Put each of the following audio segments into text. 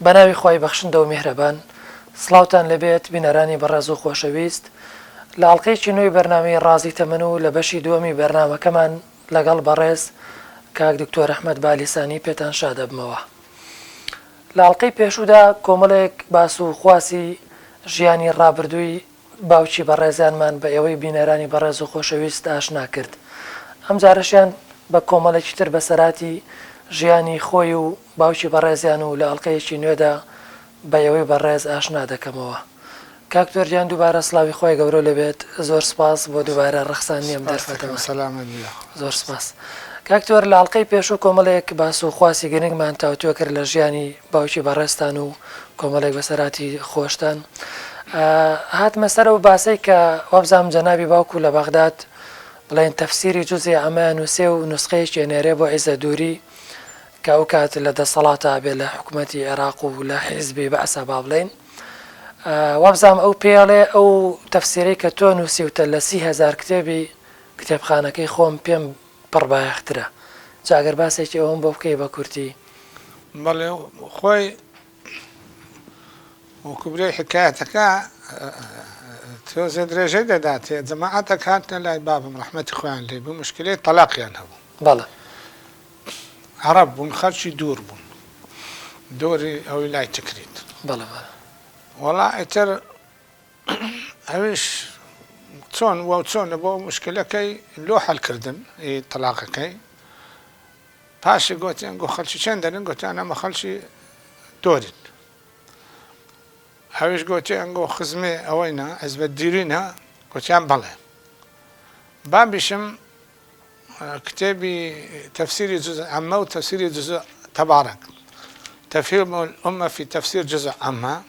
بەناوی خۆی بەخشندە و میهرەبان سڵاوتان لەبێت بینەرانی بەڕێز و خۆشەویست لە ئەڵلقەیەکی نوێی بەرنامەی ڕازی تەمەن و لە بەشی دووەمی بەرنامەکەمان لەگەڵ بەڕێز کاک دکتۆر ئەحمەد بالیسانی پێتان شادەبمەوە. لە ئەڵلقەی پێشوودا کۆمەڵێک باس و خواسی ژیانی ڕابردووی باوکی بەڕێزانمان بە ئێوەی بینەرانی بەڕێز و خۆشەویست ئاشنا کرد. ئەم جارەشیان بە کۆمەڵێکی تر بەسەراتی ژیانی خۆی و باوکی بەڕێزیان و لە ئەڵلقەیەکی نوێدا بە ئێوەی بەڕێز ئاشنا دەکەمەوە. کاکتۆرجیان دووبارە سڵاوی خۆی گەورە لەبێت. زۆر سپاس بۆ دووبارە ڕەخسانی ئەم دەرفەتەوە. زۆر سپاس. کاکتۆر لە ئەڵلقەی پێشوو کۆمەڵێک باس و خواسی گرنگمان تاوتوە کرد لە ژیانی باوکی بەڕێزتان و کۆمەڵێک بەسەراتی خۆشتان. هاتمە سەر و باسەی کە وەبزام جەنابی باوکو لە بەغداد بڵێن تەفسیری جوزی ئەمە نووسێ و نوسخەیەکی نێرێ بۆ عیزە دووری کە ئەو کات لە دەسەڵاتە بێت لە حکوومەتی عێراق و لە حیزبی بەعسە با بڵێن. وەبزام ئەو پێڵێ ئەو تەفسیرەی کە تۆ نووسیوتە لە 30,000 کتێبی کتێبخانەکەی خۆم پێم پڕبایەخترە. جاگەر باسێکی ئەوم بۆ بکەی بە کورتی. بەڵێ خۆی وەکوبرەی حکایەتەکە تۆزێ درێژەی دەداتێ جەماعەتە هاتنە لای بابم ڕەحمەتی خۆیان لێ بوو مشکلەی تەلاقیان هەبوو. بەڵێ عەرەب بوون خەڵکی دوور بوون دۆری ئەوی لای تکریت. بەڵێ وەڵا ئیتر ئەویش چۆن وە چۆنە بۆ مشکلەکەی لۆ هەڵکردن تەلاقەکەی پاشی گوتیان گۆ خەڵکی چەند دەرن گوتیان ئەمە خەڵکی دۆرن. ئەویش گوتیان گۆ خزمێ ئەوەینە حیزبە دیرینە گوتیان بەڵێ. بابیشم كتابي تفسير جزء عامة وتفسير جزء تبارك تفهيم الأمة في تفسير جزء عامة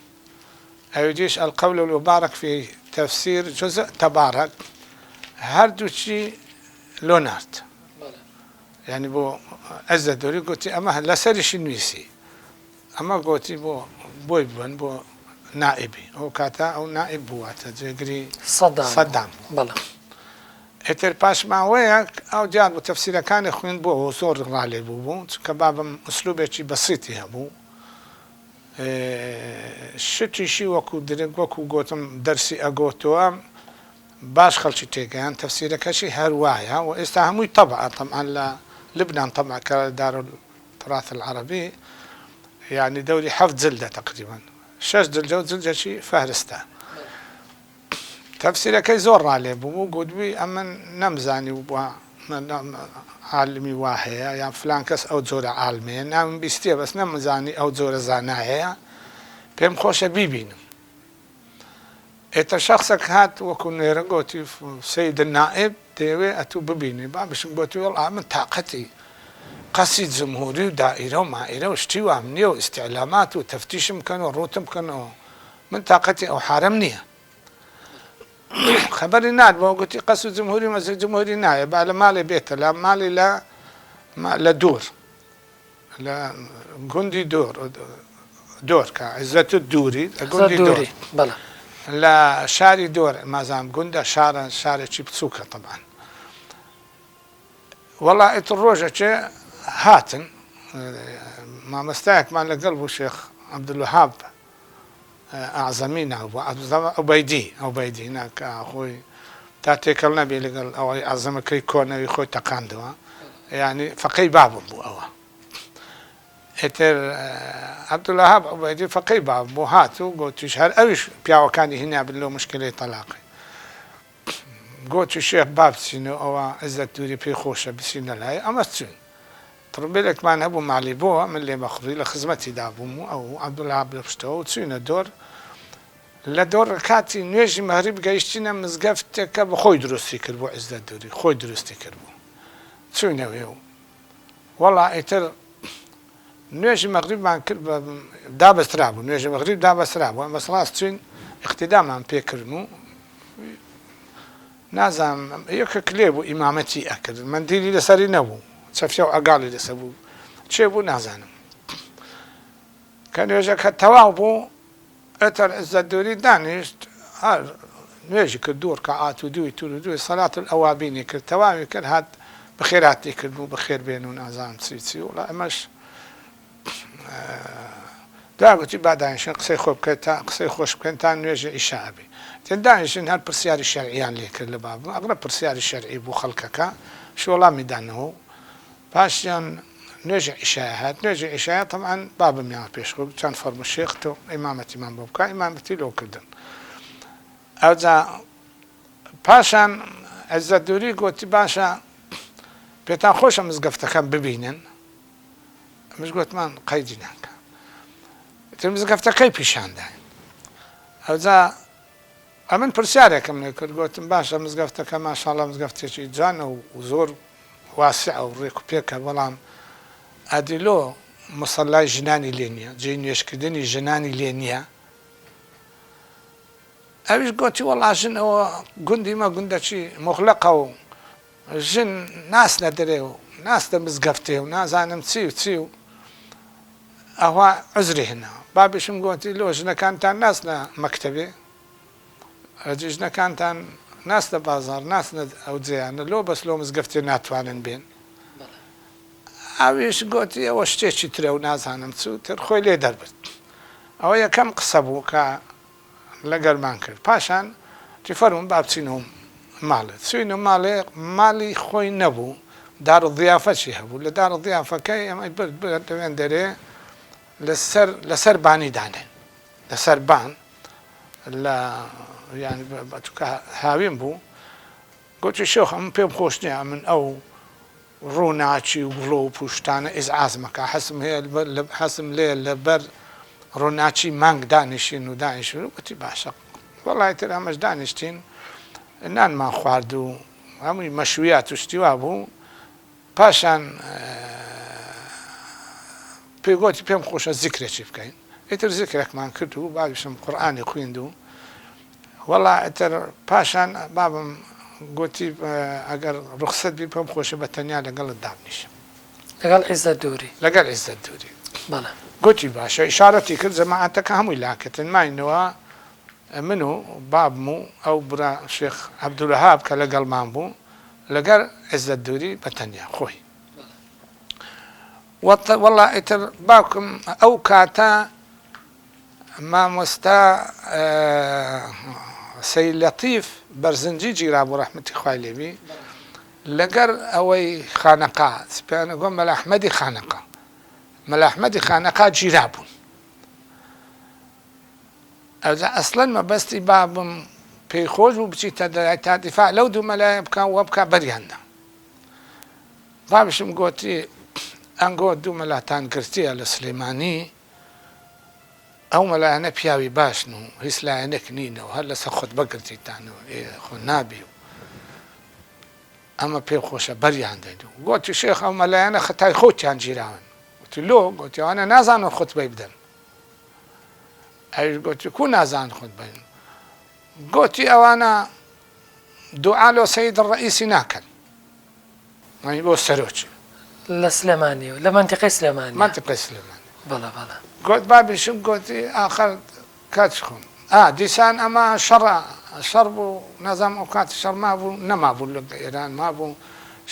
أيديش القول المبارك في تفسير جزء تبارك هردو شيء لونارت يعني بو أزدوري قلت أما لا سرش نويسي أما قلت بو بويبن بو نائبي أو كاتا أو نائب بواتا جيجري صدام بلا ئێتر پاشماوەیەک ئەو جار بۆ تەفسیرەکانی خوێن بۆ زۆر ڕالێ بوو چونکە بابم ئوسلوبێکی بەسیتی هەبوو شتیشی وەکو درنگ وەکو گوتم دەرسی ئەگۆتەوە باش خەڵکی تێگەیان تەفسیرەکەشی هەروایە و ئێستا هەمووی طبعا طبعا لە لبنان طبعا کە دارالتراث العربي يعني دوري 7 جلدة تقريبا 6 جلدة وجلدة فهرستة تفسيرەکەی زۆر ڕالێ بوو گوتبووی ئەمە نەمزانی و عالمی وا هەیە یان فلان کەس ئەو جۆرە عالمەیە ناوم بیستیە بەس نەمزانی ئەو جۆرە زانایەیە پێم خۆشە بیبینم. ئێتە شەخصێک هات وەکو نێرە گوتی سەید النائب دەیەوێ ئەتوو ببینی بابشم گوتی وەڵا من تاقەتی قەسی جمهوری و دائیرە و مائیرە و شتی وام نییە و ئیستیعلامات و تەفتیشم بکەن و ڕوتم بکەنەوە من تاقەتی ئەو حارەم نییە. خبری ناد بۆ گوتی قەس و جمهوری مەسجد جمهوری نایە با لە ماڵێ بێتە لە ماڵی لە دوور لە گوندی دۆر کە عیزەت دووری گوندی دۆر لە شاری دۆر مازام گوندە شارێکی بچووکە طبعا. وەڵا ئیتر ڕۆژێکێ هاتن مامەستایەکمان لەگەڵ بوو شێخ عەبدولوەهاب ئەعزەمی ناوبوو ئەوبەیدی ناکە خۆی تا تێکەڵ نەبێ لەگەڵ ئەوەی ئەعزەمەکەی کۆنەوی خۆی تەقاندەوە یعنی فەقەی بابم بوو ئەوە. ئێتر عەبدولوەهاب ئەوبەیدی فەقەی بابم بوو هات و گوتیش هەر ئەویش پیاوەکانی هێنا بن لەو مشکلەی تەلاقی گوتی شێخ با بچینەوە ئەوە عیزەت دووری پێی خۆشە بچینە لای ئەمە چوین. تڕبێلێکمان هەبوو ماڵی بووە من لێ بەخڕی لە خزمەتیدا بووم و ئەو عەبدولوەهاب لە پشتەوە و چوینە دۆر لە دۆر کاتی نوێژی مەغریب گەیشتینە مزگەفتێکە بە خۆی دروستی کرد بۆ عیزەت دووری خۆی دروستی کرد بوو چوینەوێ و وەڵا ئیتر نوێژی مەغریبمان کرد دابەسترا بوو نوێژی مەغریب دابەسترا بوو بەس ڕاست چوین اقتیدامان پێکردن و نازانم یەکێک لێ بوو ئیمامەتی ئەکرد مەندیلی لەسەری نەبوو چەفشە و ئەگاڵی لەسەر بوو چێ بوو نازانم کە نوێژەکە تەواو بوو ئێتر عیزەت دووری دانیشت هەر نوێژی کرد دوور کە ئات و دووی تور و دووی سەلات ئەوابینی کرد تەواوی کرد هات بەخێراتی کرد بوو بەخێر بێن و نازانم چی وڵا ئەمەش داگوتی با دانیشتن قسەی خۆ بکەیت تا قسەی خۆش بکەن تا نوێژی ئیشا بێ تێن دانیشتن هەر پرسیاری شەرعیان لێ کرد لە بابم ئەگرە پرسیاری شەرعی بوو خەڵکەکە شۆڵامی دانەوە پاشیان نوێژی ئیشای هات نوێژی ئیشایە تەمەن بابمیان پێشخۆ چەند فەرمو شێخ تۆ ئیمامەتیمان بۆ بکە ئیمامەتی لۆ کردن ئەوجا پاشان عەزەت دووری گوتی باشە پێتان خۆشە مزگەفتەکەم ببینن ئەمش گوتمان قەیدی ناکە تر مزگەفتەکەی پیشانداین ئەوجا ئەمن پرسیارێکم لێ کرد گوتم باشە مزگەفتەکە ماشاڵڵا مزگەفتێکی جوانە و زۆر واسع و ڕێک و پێکە بەڵام ئەدیلۆ مەسەڵای ژنانی لێ نییە جێی نوێشکردنی ژنانی لێ نییە ئەویش گوتی وەڵا ژن ئەوە گوندی مە گوندەچی مۆخلەقە و ژن ناسنە دەرێ و ناستە مزگەفتێ و نازانم چی و چی و ئەوە عزری هێناوە بابیشم گوتی لۆ ژنەکانتان ناسنە مەکتەبێ ئەجی ژنەکانتان ناستە بازار ناسنە ئەو جێیانە لۆ بەس لۆ مزگەفتێ ناتوانن بێن ئەویش گوتی ئەوە شتێکی ترە و نازانم چ و تر خۆی لێ دەربرد ئەوە یەکەم قسە بوو کە لەگەڵمان کرد پاشان چی فەرموون با بچینەوە ماڵێت چوینە ماڵی خۆی نەبوو دار و ضیافەتی هەبوو لە دار و ضیافەکەی ئەمەی برد دەوێن دەرێ لەسەر بانی دانێن لەسەر بان لە یعنی چونکە هاوین بوو گوتی شێخ ئەم پێم خۆش نییە من ئەو ڕووناچی و گوڵۆ و پوشتانە ئیزعاز مەکە حەسم لێ لەبەر ڕووناچی مانگ دانیشتین و دانیشتین و گوتی باشە وەڵای تر ئەمەش دانیشتین نانمان خوارد و هەمووی مەشویات و شتیوا بوو پاشان پێگوتی پێم خۆشە زیکرێکی بکەین ئیتر زیکرێکمان کرد و بابیشم قورئانی خوێند و وەڵا ئیتر پاشان بابم گوتی ئەگەر ڕوخسەت بی پێم خۆشە بە تەنیا لەگەڵت دابنیشم لەگەڵ عیزەت دووری لەگەڵ عیزەت دووری بەڵێ گوتی باشە ئیشارەتی کرد جەماعەتەکە هەمووی لاکەتن ماینەوە من و بابم و ئەو برا شێخ عەبدولوەهاب کە لەگەڵمان بوو لەگەڵ عیزەت دووری بە تەنیا خۆی وەڵا ئیتر باوکم ئەو کاتە مامۆستا سەید لەتیف بەرزنجی گیرابوو ڕەحمەتی خوای لێبی لەگەر ئەوەی خانەقا سپیانە گۆ مەلا ئەحمەدی خانەقا مەلا ئەحمەدی خانەقا گیرابوون ئەوجا ئەسڵەن مەبەستی بابم پێی خۆش بوو بچیتە دەرای تا دیفاع لەو دوو مەلایە بکە وە بکە بەریاندا بابشم گوتی ئەنگۆ دوو مەلاتان گرتیە لە سلێمانی ئەو مەلایەنە پیاوی باشن و هیچ لایەنێک نینەوە هەر لەسەر خۆتبە گرتیتانەوە خۆ نابی و ئەمە پێم خۆشە بەریان دەیت و گوتی شێخ ئەو مەلایەنە خەتای خۆتیان گیراون گوتی لۆ گوتی ئەوانە نازانن خۆتبەی بدەن ئەویش گوتی کو نازان خۆتبەین گوتی ئەوانە دوعا لۆ سەید ڕەئیسی ناکەن مانی بۆ سەرۆکی لە سلێمانی و لە منتیقەی سلێمانی منتیقەی سلێمانی بەڵێ بەڵێ گوت بابیشم گوتی ئاخر کاچ خۆم دیسان ئەمە شەڕ بوو نەزانم ئەو کاتی شەڕ مابوو نەمابوو لەگە ئێران مابوو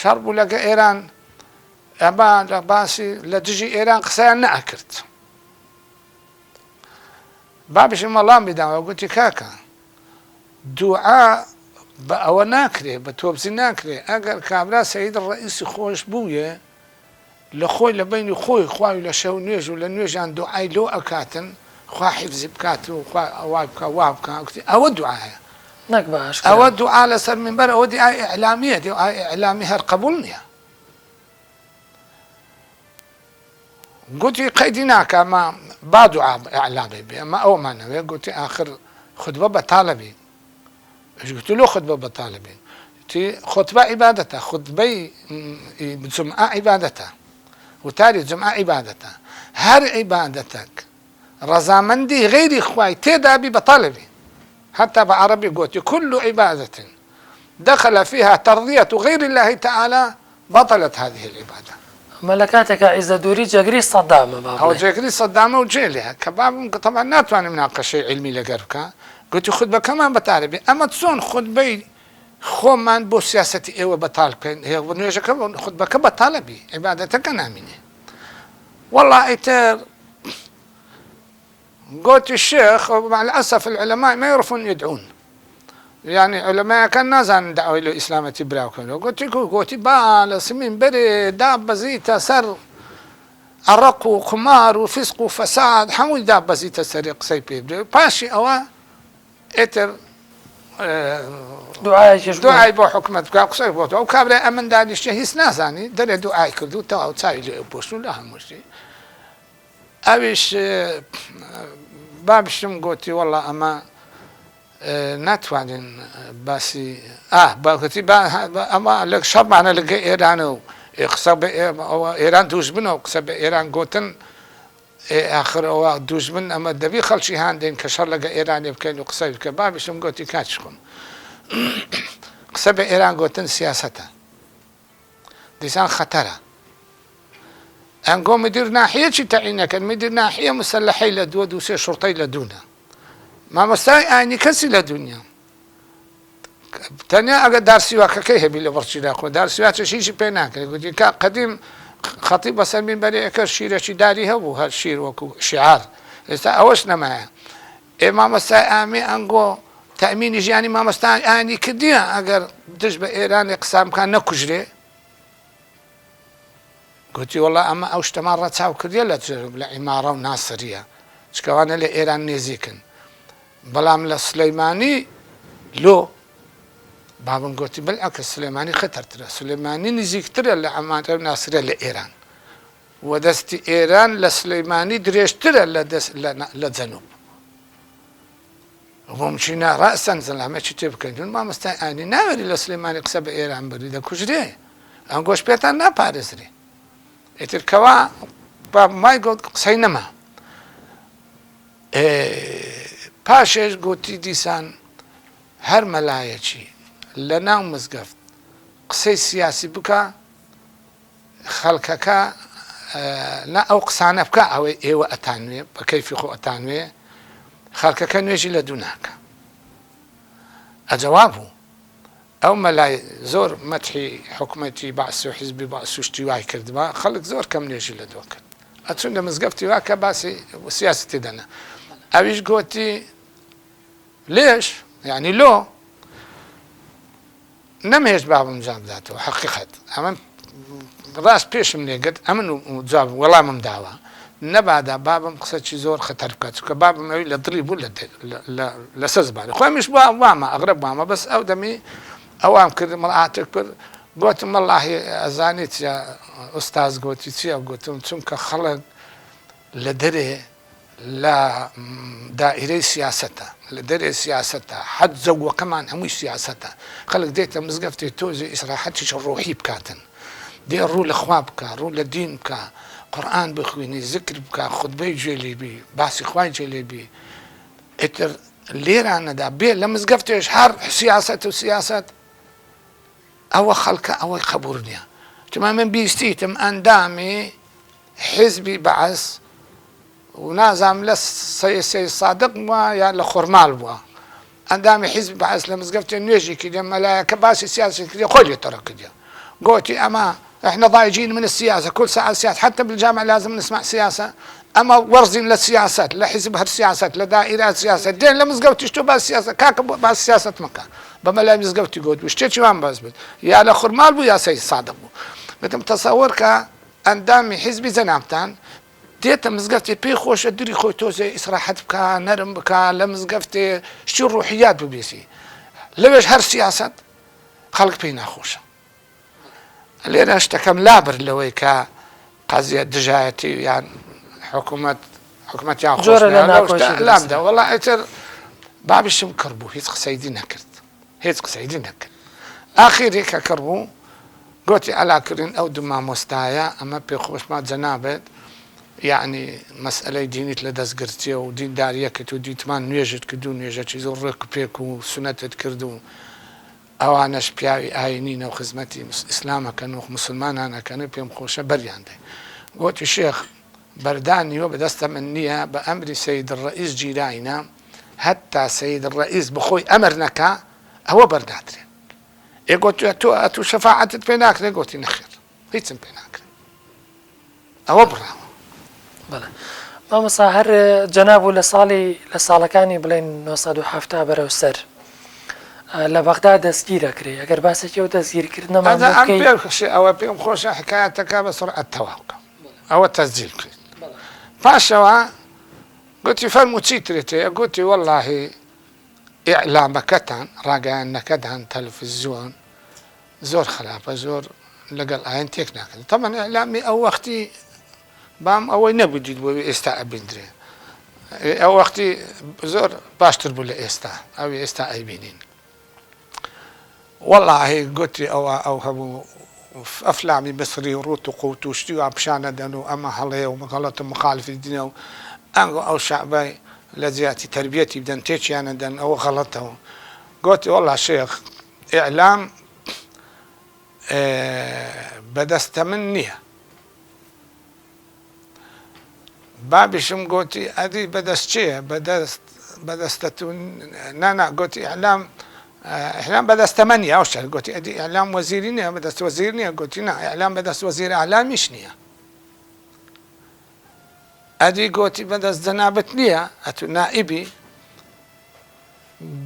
شەڕ بوو لەگە ئێران ئەمە لە باسی لە دژی ئێران قسەیان نەئەکرد بابیشم وەڵام بداوە گوتی کاکە دوعا بە ئەوە ناکرێ بە تۆبزی ناکرێ ئەگەر کابرا سەید ڕەئیسی خۆش بوویە لە خۆی لە بینی خۆی خواوی لە شەو نوێژ و لە نوێژان دوعای لۆ ئەکاتن خوا حیفزی بکات و خوا ئەوای بکە وا بکە ئەوە دوعایە نەک باش ئەوە دوعا لەسەر منبەر ئەوە دیعای ئیعلامیە دیعای ئیعلامی هەر قبول نییە گوتی قەیدی ناکە ئەمە با دوعا ئیعلامی بێ ئەمە ئەومانەوێ گوتی ئاخر خودبە بەتاڵە بێ گوتی لۆ خودبە بەتاڵە بێ خۆتبە عیبادەتە خودبەی جمعە عیبادەتە وتاری جمعە عیبادەتە هەر عیبادەتێک ڕەزامەندی غەیری خوای تێدابی بەتاڵە بێ حتى بعربي قوتي كل عبادة دخل فيها ترضية غير الله تعالى بطلت هذه العبادة ملكاتك عز دوري جاكري صدامة أو جاكري صدامة وجيلها كباب طبعا ناتواني مناقشة علمي لقربك قلت خطبة كمان بتعربي أما تصون خطبة خومان بو سياسة إيوة بطالبين هي ونيجك خطبة كبطالبي عبادتك نامينة والله إتر قلت الشيخ مع الأسف العلماء ما يعرفون يدعون، يعني علماء كان نازل دعوة إلى إسلام تبراو كانوا قلت بالا سمين بري دابة زيتا سر عرق وقمار وفسق وفساد حمود دابة زيتا سرق سيبي باشي أوا إتر دعاء بو حكمت قصير بو أو كابر أمن داني الشهيس نازاني دري دعاء كردو تاو تساوي لي بوشو لا مشي أبيش بابشم قلت والله أما ناتوانين باسي باكتي اما لك شرط معنا لقى ايران يقصب ايران دوجبن وقصب ايران قوتن اخر او دوجبن اما دبي خلشي هاندين كشر لقى ايران يبكي يقصب كباب شم قوتي كاتشكم قصب ايران قوتن سياستها ديسان خطره انقوم يدير ناحيه شي تعينا كان مدير ناحيه مسلحي لدود وسي شرطي لدونا ما مستعي يعني كسي لدنيا تانية أقدر دارسي وككيه بيلي برشيلا خو دارسي واتشيشي بيناك يقول قديم خطيب سلمين بني أكر شيرة شي داري هو هالشير وكو شعار إذا أوشنا معه ما مستعي آمي أنقو تأمين يجي ما مستعي يعني كديا أقدر تشبه إيران إقسام كان نكجري قلت والله أما أوش تمارة تساو كديا لعمارة وناصرية شكوانا لإيران نيزيكن بلام لسليماني لو بابن قلت بالعكس سليماني خطر ترى سليماني نزيك ترى لعمارة ناصرية لإيران ودست إيران لسليماني دريش ترى لذنوب ومشينا رأسا زلمة تبكي ما مستعاني ناوري لسليماني قصب إيران بريدة كجري أنقوش بيتان نا بارزري اتركوا باب ما يقول قصينما پاشش گوتی دیسان هر ملایەکی لە ناو مزگەفت قسەی سیاسی بکە خەڵکەکە نا ئەو قسانە بکە ئەوەی ئێوە ئەتانوێ بە کەیفی خۆ ئەتانوێ خەڵکەکە نوێژی لە دوو ناکە ئەجەوا بوو ئەو مەلای زۆر مەدحی حکومەتی بەعس و حیزبی بەعس و شتی وای کردبا خەڵک زۆر کەم نوێژی لە دوو کرد ئەچون لە مزگەفتی وا کە باسی سیاسی تێدەنا ئەویش گوتی ليش؟ يعني لو نمهج بابم جاب ذاته حقيقة أما راس بيش مني قد أمن وجاب والله من دعوة نبعد بابم قصة شي زور خطر بكاتو كبابم أوي لضريب ولا لسز بعد خوي مش واما أغرب واما بس أو دمي أوام كده مرأة أكبر قلت والله أزانيت يا أستاذ قلت يا قلت تمك خلق لدري لا دائرة سياستها لدري سياستها حد زوج كمان هموش سياستها خلق ديتا مزقفتي توزي إسراحتش الروحي بكاتن دي الرو لأخوابك رو لدين بك قرآن بخويني ذكر بك خطبة جيلي بي باسي خواي جيلي بي اتر ليرانا دا بي لمزقفتي إشحار سياسة وسياسة أو خلق أو خبرني تماما بيستيتم أندامي حزبي بعث ونازم لسي صادق ما يا لخرمال بوا عندما حزب بعث لمزقفت نيجي كده ملاك باس السياسة كده خلي ترى كده قلتي أما إحنا ضايجين من السياسة كل ساعة سياسة حتى بالجامعة لازم نسمع سياسة أما ورزين للسياسات لحزب هالسياسات لدائرات سياسة دين لمزقفت شتو باس السياسة كاك باس سياسة مكان بملا مزقفت يقول وشتي وان باس يا لخرمال بو يا سي صادق بو بدم تصور عندما حزبي زنامتان ديتا مزقفتي بي خوش ادري خوي توزي إسراحات بكا نرم بكا لمزقفتي شتي الروحيات ببيسي لويش هر سياسات خلق بينا خوشة اللي اشتكم لابر لويكا قضية دجايتي يعني حكومة يا خوشنا لامدا والله اتر بابي شم كربو هيتق سيدين هكرت آخر هيك كربو قوتي على كرين أو دما مستايا أما بيخوش ما جنابت يعني مسألة دينية لدست قرتي ودين دارية كتو دي تمان نيجت كدو نيجت شي زور رك بيكو سنة كردو أو أنا شبياوي آينين أو خدمتي إسلام كانوا مسلمان أنا كانوا بيهم خوشة بريان دي قلت الشيخ برداني وبدست منيها بأمر سيد الرئيس جيراينا حتى سيد الرئيس بخوي أمرنك هو بردادري قلت أتو شفاعة بيناك قلت نخير هيتم بيناك هو برا بله مامۆستا هەر جەناب و لە ساڵەکانی بڵێن 1970 بەرەو سەر لە بەغدا دەستگیرەکرێ ئەگەر باسێکی ئەو دەستگیرکردنەمان ئەوە پێم خۆشە حکایەتەکە بە سرعەت تەواوکە ئەوە تەسجیل کرد پاشەوە گوتی فەرموو چیترێت هەیە گوتی وەڵڵاهی ئیعلامەکەتان ڕاگەیاندنەکەتان تەلەڤیزیۆن زۆر خراپە زۆر لەگەڵ ئاین تێک ناکەن تەمەن ئیعلامی ئەو وەختی بام ئەوەی نەبوو دیت بۆ ئێستا ئەبیندرێ ئەو وەختی زۆر باشتر بوو لە ئێستا ئەوی ئێستا ئەیبینین وەڵڵاهی گوتی ئەو هەموو ئەفلامی بەسری ڕوت و قوت و شتی و ئاپشانە دەن و ئەمە هەڵەیە و مەغەڵەتە مخالفی دینە و ئەنگۆ ئەو شعبای لە زیاتی تربیەتی بدەن تێکیانە دەن ئەوە غەڵەتەوە گوتی وەڵڵا شێخ ئیعلام بەدەستە من نییە بابیشم گوتی ئەدی بەدەست چێە بەدەستە نانا گوتی ئیعلام بەدەستە من نییە ئەو شەر گوتی ئەدی ئیعلام وەزیری نییە بەدەست وەزیر نییە گوتی نا ئیعلام بەدەست وەزیر ئاعلامیش نییە ئەدی گوتی بەدەست جەنابەت نییە ئەتو نائیبی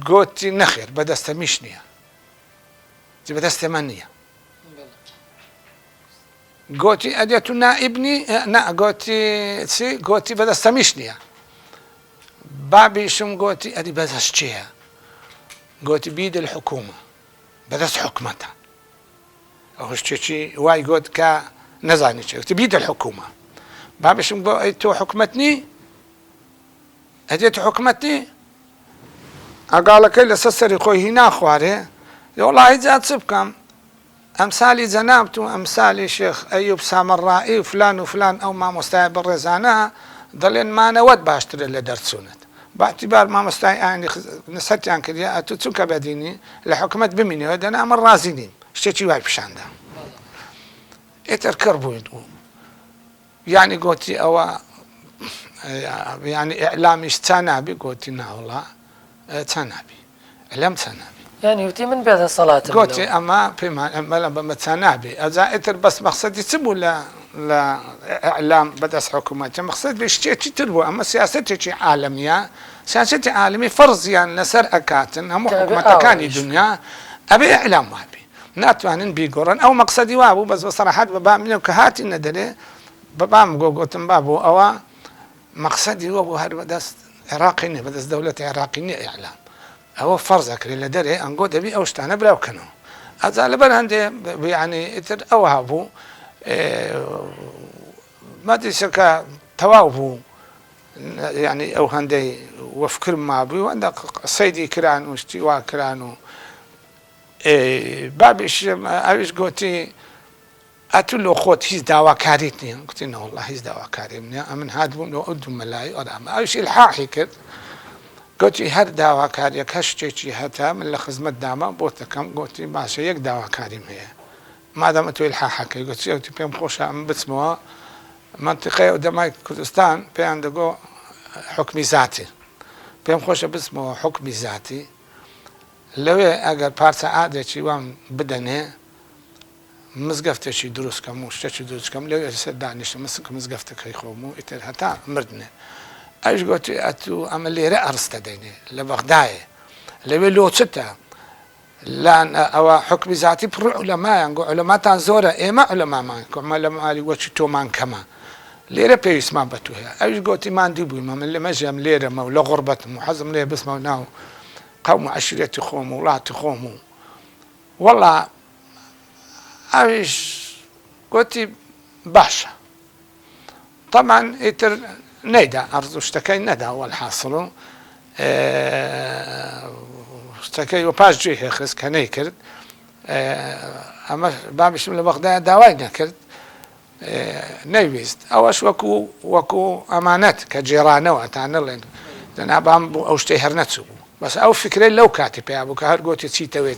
گوتی نەخێر بەدەستە میش نییە بەدەستە من نییە گوتی ئەدی تو نائیبنی گوتی چی گوتی بەدەستە میش نییە بابیشم گوتی ئەدی بەدەست چییە گوتی بید الحکومە بەدەست حکومەتە ئەو شتێکی وای گوت کە نەزانی چێ گوتی بید الحکومە بابیشم بۆ ئەی تۆ حکومەتنی ئەدێ تو حکومەتنی ئەگاڵەکەی لەسەر سەری خۆی هینا خوارێ وەڵڵاهی جا چ بکەم ئەمسالی جەنابت و ئەمسالی شێخ ئەیوب سامەڕایی و فلان ئەو مامۆستای بەڕێزانە دەڵێن مانەوەت باشترە لە دەرچوونت باعتیبار مامۆستای ئاینی نسەتیان کردیا ئەتو چونکە بەدینی لە حکومەت بمینەوە دەنا ئەمە ڕازی نین شتێکی وای پیشاندا ئێتر کڕ بووین و یعنی گوتی ئەوە یعنی ئیعلامیش چا نابی گوتی ناوەڵا چا نابی ئەلەم چا نابی یعنی وتی من بێدەسەڵاتم گوتی ئەمە پێمان ئەمەلە بەمە چا نابێ ئەجا ئێتر بەس مەقسەدی چ بوو لە ئیعلام بەدەست حکومەتە مەقسەد بێ شتێکی تر بوو ئەمە سیاسەتێکی عالەمیە سیاسەتی عالەمی فەرزیان لەسەر ئەکاتن هەموو حکومەتەکانی دنیا ئەبێ ئیعلام وابێ ناتوانن بیگۆڕن ئەو مەقسەدی وا بوو بەس بە سەراحەت بە بامینە کە هاتی نەدەرێ بەبام گۆگۆتم با بوو ئەوە مەقسەدی وە بوو هەر بەدەست عێراقی نییە بەدەست دەوڵەتی عێراقی نییە ئیعلام ئەوە فەرزەکرێت لە دەرێ ئەنگۆ دەبی ئەو شتانە براوکەنەوە ئەجا لەبەر هەندێ یعنی ئیتر ئەوە هەبوو مادیسەکە تەواو بوو یعنی ئەو هەندەی وەفکرم مابووی و هەندە سەیدی کران و شتی وا کران و بابیش ئەویش گوتی ئەتو لۆ خۆت هیچ داواکاریت نییە گوتی نەوەڵڵا هیچ داواکاریم نییە ئەمن هاتبووم لۆ ئەو دوو مەلای ئەرامە ئەویش ئیلحاحی کرد گوتی هەر داواکاریەکە شتێکی هەتا من لە خزمەت داما بۆ دەکەم گوتی باشە یەک داواکاریم هەیە مادەمە تۆ ئیلحاحەکەی گوتی ئەوتی پێم خۆشە ئەم بچمەوە منتیقەی ئەو دەمای کوردستان پێیان دەگۆ حکمی زاتی پێم خۆشە بچمەوە حکمی زاتی لەوێ ئەگەر پارچە ئادێکی وام بدەنێ مزگەفتێکی دروستکەم و شتێکی دروستکەم لەوێ سەر دانیشتم مسک مزگەفتەکەی خۆم و ئیتر هەتا مردنێ ئەوش گوتی ئەتو ئەمە لێرە ئەڕستە دەینێ لە بەغدایە لەوێ لۆچتە لان ئەوە حکمی زاتی پڕ عولەمایان گۆ عولەماتان زۆرە ئێمە عولەمامان کۆمە لە مالی وەچی تۆمان کەمە لێرە پێویستمان بە تو هەیە ئەوش گوتی ماندی بوویمە من لە مەژەم لێرەمە و لە غوربەتم و حەزم لێ بسمە و ناو قەوم و عەشیرەتی خۆم و وڵاتی خۆم و وەڵا ئەویش گوتی باشە طبعا ئیتر نەیدا ئەرزوو شتەکەی نەدا وەالحاصڵ و شتەکەی وە پاش گوێی هێخست کە نەیکرد ئەمە بابیشم لە بەغدایە داوای نەکرد نەیویست ئەوەش وەکو ئەمانەت کە جێرانەوە ئەتان نەڵێن جەنابام بوو ئەو شتەی هەر نەچوو بوو بەس ئەو فکرەی لەو کاتی پێیا بوو کە هەر گوتی چیتەوێ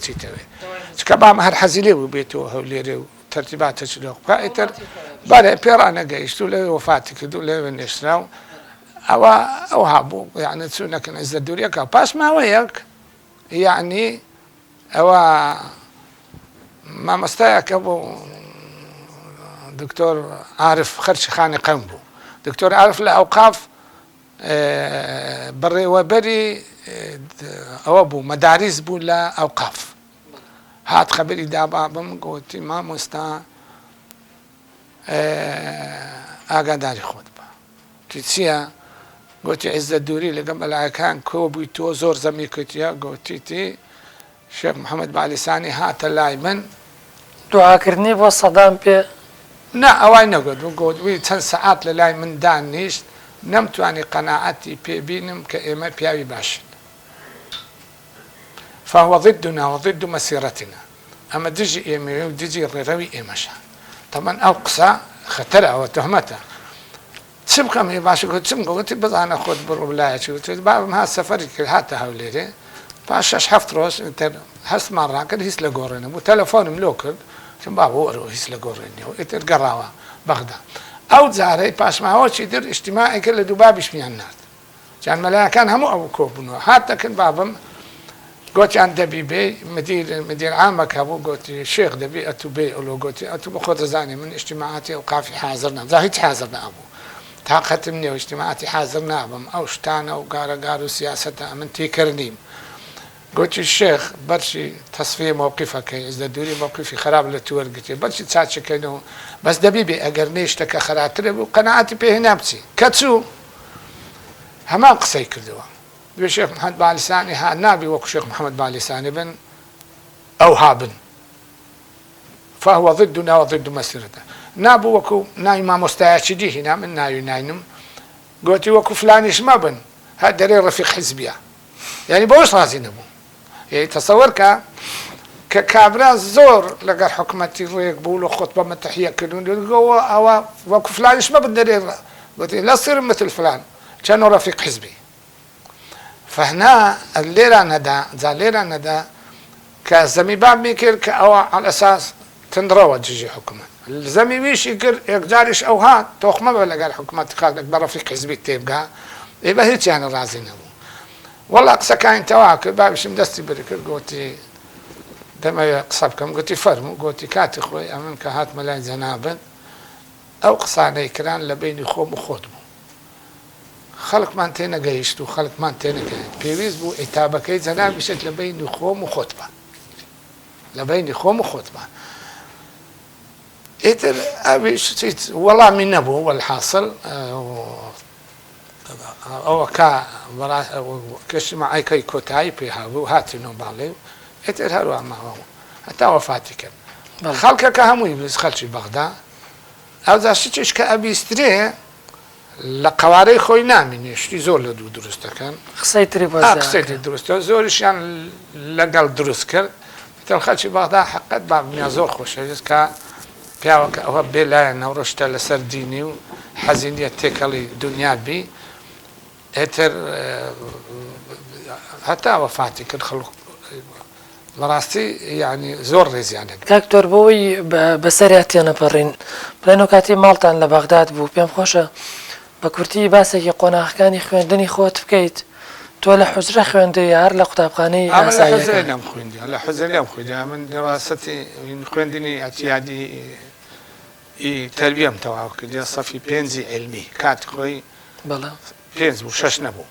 چکە بام هەر حەزی لێ بوو بێتەوە هەو لێرێ و تەرتیباتە چ لێ بکە ئیتر بەڵێ پێڕانەگەیشت و لەوێ وەفاتی کرد و لەوێ نێشرا و ئەو هابوو یعنی چوونەکەن ئەزدە دووریەکە پاش ماوەیەک یعنی ئەوە مامۆستایەکە بوو دکتۆر عارف خەرچی خانی قەم بوو دکتۆر عارف لە ئەوقاف بڕێوەبەری ئەوە بوو مەدارس بوو لە ئەوقاف هات خەبەری دا بابم گوتی مامۆستا ئاگاداری خۆت بە تی چییە گوتی عیزە دووری لەگەڵ مەلایەکان کۆ بووی تۆ زۆر زەمی کردیە گوتیتی شێخ محەممەد بالیسانی هاتە لای من دوعاکردنی بۆ سەدام پێ نا ئەوای نەگوت گوتوی چەند سەعات لە لای من دانیشت نەمتوانی قەناعەتی پێبینم کە ئێمە پیاوی باشن فهو ضدنا وضد مسيرتنا ئەمە دژی ئێمە و دژی ڕێڕەوی ئێمەشە تەمەەن ئەو قسە خەتەرە ئەوە تۆهمەتە چ بکەم هێ باشە گوت چم گوتی بزانە خۆت بڕۆ لایەکی وت بابم ها سەفەری کرد هاتە هەولێرێ پاش 6 ڕۆژ هەستمان ڕاکرد هیچ لە گۆڕێنە بوو تەلەفۆنم لۆ کرد چم با بۆ وەرەوە هیچ لە گۆڕێنیەوە ئیتر گەڕاوە بەغدا ئەو جارەی پاشماوەکی در ئیجتیماعی کرد لە دووبابیشمیان نرد جان مەلایەکان هەموو ئەو کۆبوونەوە هات دەکرد بابم گوتیان دەبی بێ مدیر عامەکە بوو گوتی شێخ دەبی ئەتو بێ ئەلۆ گوتی ئەتو بە خۆت دەزانێ من ئیجتیماعاتی ئەو قافی حازر نەم زا هیچ حازر نەبوو تاقەتم نییە ئیجتیماعاتی حازر نابم ئەو شتانە و گارەگار و سیاسەتە من تێکردنیم گوتی شێخ بەرچی تەسفیە مووقیفەکەی ئێزدە دووری مووقیفی خراپ لە تووەرگرتێ بەرچی چاچەکەینەوە بەس دەبی بێ ئەگەر نێ شتەکە خراپترە بوو قەناعەتی پێهێنا بچی کە چوو هەمان قسەی کردەوە دوێ شێخ محەممەد بالیسانی ها نابی وەکو شێخ محەممەد بالیسانی بن ئەو هابن فهو ضدنا وضد مسيرته نابوو وەکو ناوی مامۆستایەکی دیهینا من ناوی ناینم گوتی وەکو فلانیش مەبن هە دەرێ ڕەفیق حیزبیە یعنی بەوەش ڕازی نەبوو تەسەوەر کە کابرا زۆر لەگەڵ حکومەتی ڕێک بوو لە خۆت بە مەتەحیەکردون دەگەوە ئەوە وەکو فلانیش مەبن دەرێ گوتی لا صير مثل فلان كانوا رفيق حزبي فهنا الليرة ندى ذا الليرة ندى كزمي باب ميكر كأوا على أساس تندروى تجي حكومة الزمي مش يقر يقدرش أو ها توخ ما بلا قال حكومة تخاف لك برفيق حزبي تبقى يبقى هيك يعني رازين أبو والله أقصى كان تواكب بابش مدستي بركر قوتي دما قصبكم قوتي فرمو قوتي كاتي خوي أمن كهات ملاي زنابن أو قصاني كران لبيني خوم وخوتمو خەڵکمان تێنە گەیشت و خەڵکمان تێنەگەیت پێویست بوو ئیتابەکەی جەناب بشێت لە بەینی خۆم و خۆتمان لە بەینی خۆم و خۆتمان ئیتر ئەویش وەڵامی نەبوو وەالحاصل ئەوە کەشمەعەکەی کۆتایی پێ هەبوو هاتینەوە باڵێ و ئیتر هەروە ماوە هەتا وەفاتی کرد خەڵکەکە هەمووی بست خەڵکی بەغدا ئەوجا شتێک کە ئەبیسترێ لە قوارەی خۆی نامینێ شتی زۆر لە دوو دروستەکەن قسەی قسەی دروستە زۆریشیان لەگەڵ دروست کرد خەڵکی بەغدا حقیقەت بابنیا زۆر خۆشەویست کە پیاوەکە ئەوە بێ لایە نەوڕۆشتە لەسەر دینی و حەزینیە تێکەڵی دنیا بی ئێتر هەتا وەفاتی کرد خەڵک بەڕاستی یعنی زۆر ڕێزیانە کاکتۆر بۆەوەی بەسەریات تێنەپەڕین بڵێنەوە کاتی ماڵتان لە بەغداد بوو پێم خۆشە بە کورتی باسێکی قۆناغەکانی خوێندنی خۆت بکەیت تۆ لە حوجرە خوێندی هەر لە قوتابخانەی ئاساییەکەم خوێندی لە حوجرەم خوێندی من دراوەسەتی خوێندنی ئەتیادی تەربیەم تەواو کردی سەفی 5 علمی کات خۆی بەڵێ 5 بوو 6 نەبوو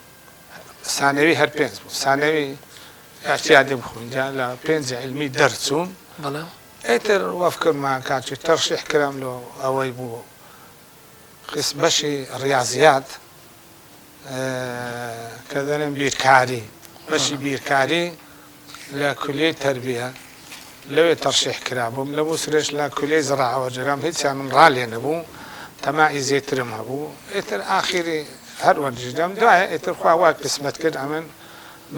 سانەوی هەر 5 بوو سانەوی ئەتیادیم خوێندی لە 5 علمی دەرچووم بەڵێ ئیتر وەفکردمان کاتی تەرشیح کردم لە ئەوەی بوو قسم بەشی ڕاضیات کە دەڵێن بیرکاری بەشی بیرکاری لە کولێی تەربیە لەوێ تەرشیح کرابووم لە بۆ سرێش لە کولێی زراعەوە جەرام هیچیان من ڕالێ نەبوو تەماعی زێترم هەبوو ئیتر ئاخیری هەر وەرجدەم دوایە ئیتر خوا وا قسمەت کرد ئەمن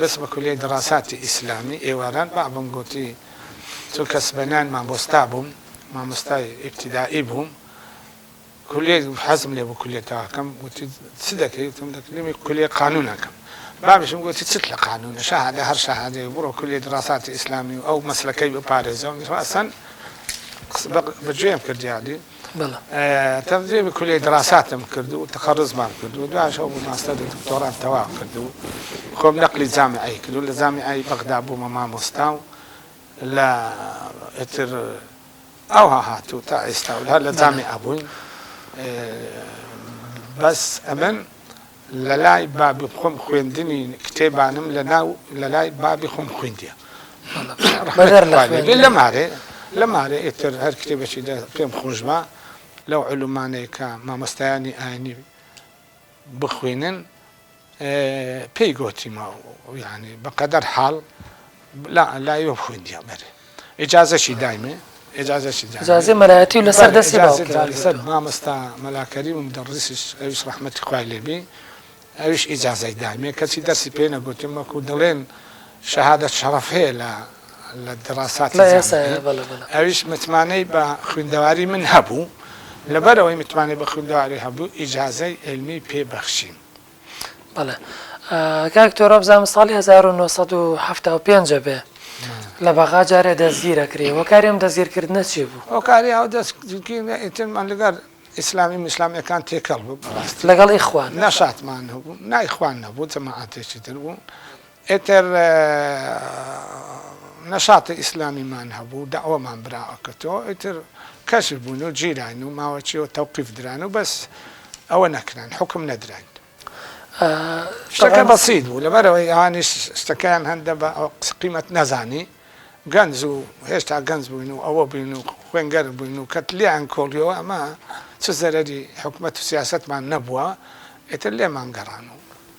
بس بە کولێی دەراساتی ئیسلامی ئێواران بابم گوتی چۆ کەسبەنان مامۆستا بووم مامۆستای ئیبتیدایی بووم کولێ حەزم لێ بوو کولێتەوەکەم گوتی چ دەکەی وتم دەکەی کولێ قانونەکەم بابشم گوتی چت لە قانونە شەهادە هەر شەهادەیە بڕۆ کولێ دەراساتی ئیسلامی و ئەو مەسلەکەی بپارێزەوە ئەسەن بەگوێم کردیادی تەمزێ کولێ دەراساتم کرد و تەخەڕزمان کرد و دوایش ئەو ماستەر دکتۆران تەواو کرد و خۆم نەقلی جامعەی کرد و لە جامعەی بەغدا بوومە مامۆستا و لە ئیتر ئەوها هاتوو تا ئێستا هەر لە جامعە بووین بەس ئەمن لە لای بابی خۆم خوێندنی کتێبانم لە لای بابی خۆم خوێندیە لە مارێ ئێتر هەر کتێبێکی پێم خۆشبە لەو علومانەیە کە مامۆستایانی ئاینی بخوێنن پێی گۆتیمە یعنی بەقەدەر حاڵ لایوە خوێندیە بەرێ ئیجازەشی دایمێ ئجازەی مەلایەتی و لەسەر دەستی لەسەر مامۆستا مەلاکەری و مدەڕیسیش ئەویش ڕەحمەتی خوای لێبێ ئەویش ئیجازەی دایمێ کەسی دەستی پێ نەگوتم وەکو دەڵێن شەهادەت شەرەف هەیە لە دەراساتی ئەویش متمانەی بە خوێندەواری من هەبوو لەبەرەوەی متمانەی بە خوێندەواری هەبوو ئیجازەی علمی پێبەخشیم. بەڵێ کاک تۆرە بزانم ساڵی 1975 بێ لە بەغا جارێ دەستگیرەکرێ وەکاریم دەستگیرکردنە چی بوو؟ ئەوکاری ئەو دەستگیرکردنمان لەگەر ئیسلامی مسلامەکان تێکەڵ بوو لەگەڵ ئیخوان نەشاتمان هەبوو نایخوان نەبوو جەماعەتێکی تر بوو ئێتر نەشاتە ئیسلامیمان هەبوو داوەمان براوەکەتەوە ئیتر کەش بوون و جیران و ماوەچیەوە تەوقیف دران و بەس ئەوە نەکران حکم نەدران شتەکە بەسیط بوو لەبەرەوەی ئەوانی شتەکەیان هەندە بە قیمەت نەزانی گەنج و هێشتا گەنج بووین و ئەوە بووین و خوێنگەر بووین و کەت لێیان کۆڵیەوە ئەمە چ زەرەری حکومەت و سیاسەتمان نەبووە ئێتر لێمان گەڕان و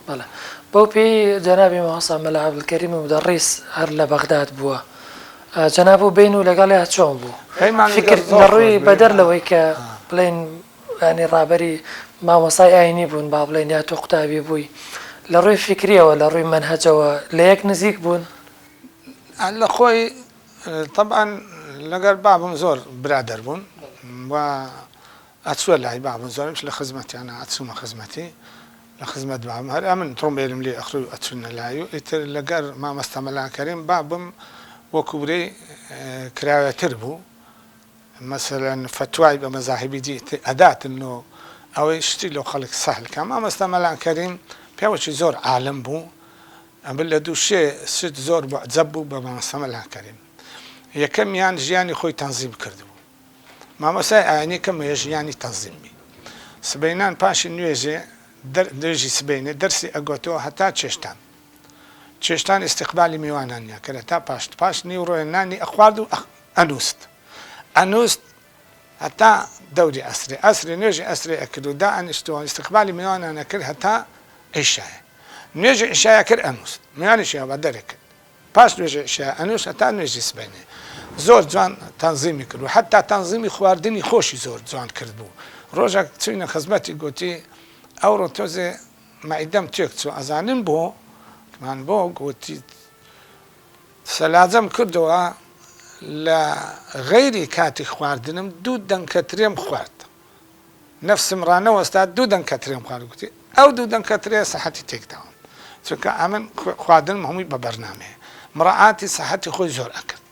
بەڵێ بەو پێی جەنابی مەحەسا مەلا عەبدولکەریم مدەڕیس هەر لە بەغداد بووە جەناب و بین و لەگەڵیا چۆن بوو فکر لە ڕووی بەدەر لەوەی کە بڵێن ینی ڕابەری مامۆسای ئاینی بوون با بڵێن یا تۆ قوتابی بووی لە ڕووی فکریەوە لە ڕووی مەنهەجەوە لە یەک نزیک بوون لە خۆی طبعاً لەگەر بابم زۆر برادەر بوون و ئەچووە لای بابم زۆرمش لە خزمەتیانە ئەچوومە خزمەتی لە خزمەت بابم هەر من تڕۆمبێرم لێ ئەخڕ و ئەچوونە لای و ئیتر لەگەر مامۆستا مەلاکەریم بابم وەکوورەی کراوەتر بوو مەسەلەن فتوای بە مەزاهبی دی ئەداتنەوە ئەوەی شتی لەو خەڵک سەهلکە مامۆستا مەلاکەریم پیاوەکی زۆر عالم بوو ئەمن لە دووشێ سوت زۆر جەب بوو بە مامۆستا مەلاکەریم یەکەمیان ژیانی خۆی تەنزیم کردبوو مامۆستای ئاینی کەمەیە ژیانی تەنزیمی سبەینان پاشی نوێژێ درێژی سبەینێ دەرسی ئەگۆتەوە هەتا چێشتان استقبالی میوانانیا کە تا پاش نیوڕۆی نانی ئەخوارد و ئەنووست هەتا دەوری ئەسری نوێژی ئەسری ئەکرد و دا ئەنیشتەوە استقبالی میوانانە کرد هەتا عیشایە نوێژی عیشایە کرد ئەنووست میوانیشیە بە دەرەکرد پاش نوێژی عیشایە ئەنووست هەتا نوێژی سبەینێ زۆر جوان تەنزیمی کرد و حتا تەنزیمی خواردنی خۆشی زۆر جوان کرد بوو ڕۆژێک چوینە خزمەتی گوتی ئەوڕۆ تۆزێ مەعیدەم تێک چوو ئەزانم بۆمان بۆ گوتی سەلاجەم کردەوە لە غەیری کاتی خواردنم دوو دەنکەترێم خوارد نەفسم ڕانەوەستا دوو دەنکەترێم خوارد گوتی ئەو دوو دەنکەترێ سەحەتی تێکداوم چونکە ئەمن خواردنم هەمووی بە بەرنامەیە مڕعاتی سەحەتی خۆی زۆر ئەکرد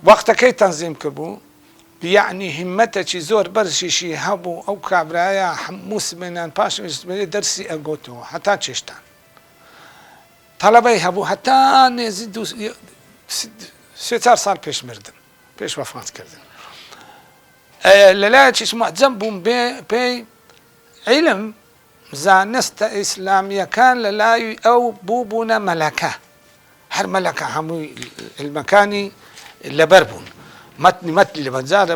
وەختەکەی تەنزیم کردبوو یعنی هیمەتێکی زۆر بەرزیشی هەبوو ئەو کابرایە هەموو سبەینان پاش دەرسی ئەگۆتەوە هەتا چێشتان تەڵەبەی هەبوو هەتا نێزی 3-4 ساڵ پێش مردن پێش وەفاتکردن لەلایەکیش مەعجەب بووم پێی عیلم زانستە ئیسلامیەکان لە لای ئەو بووبوونە مەلەکە هەر مەلەکە هەمووی علمەکانی لەبەر بوون مەتنی لە بەجارە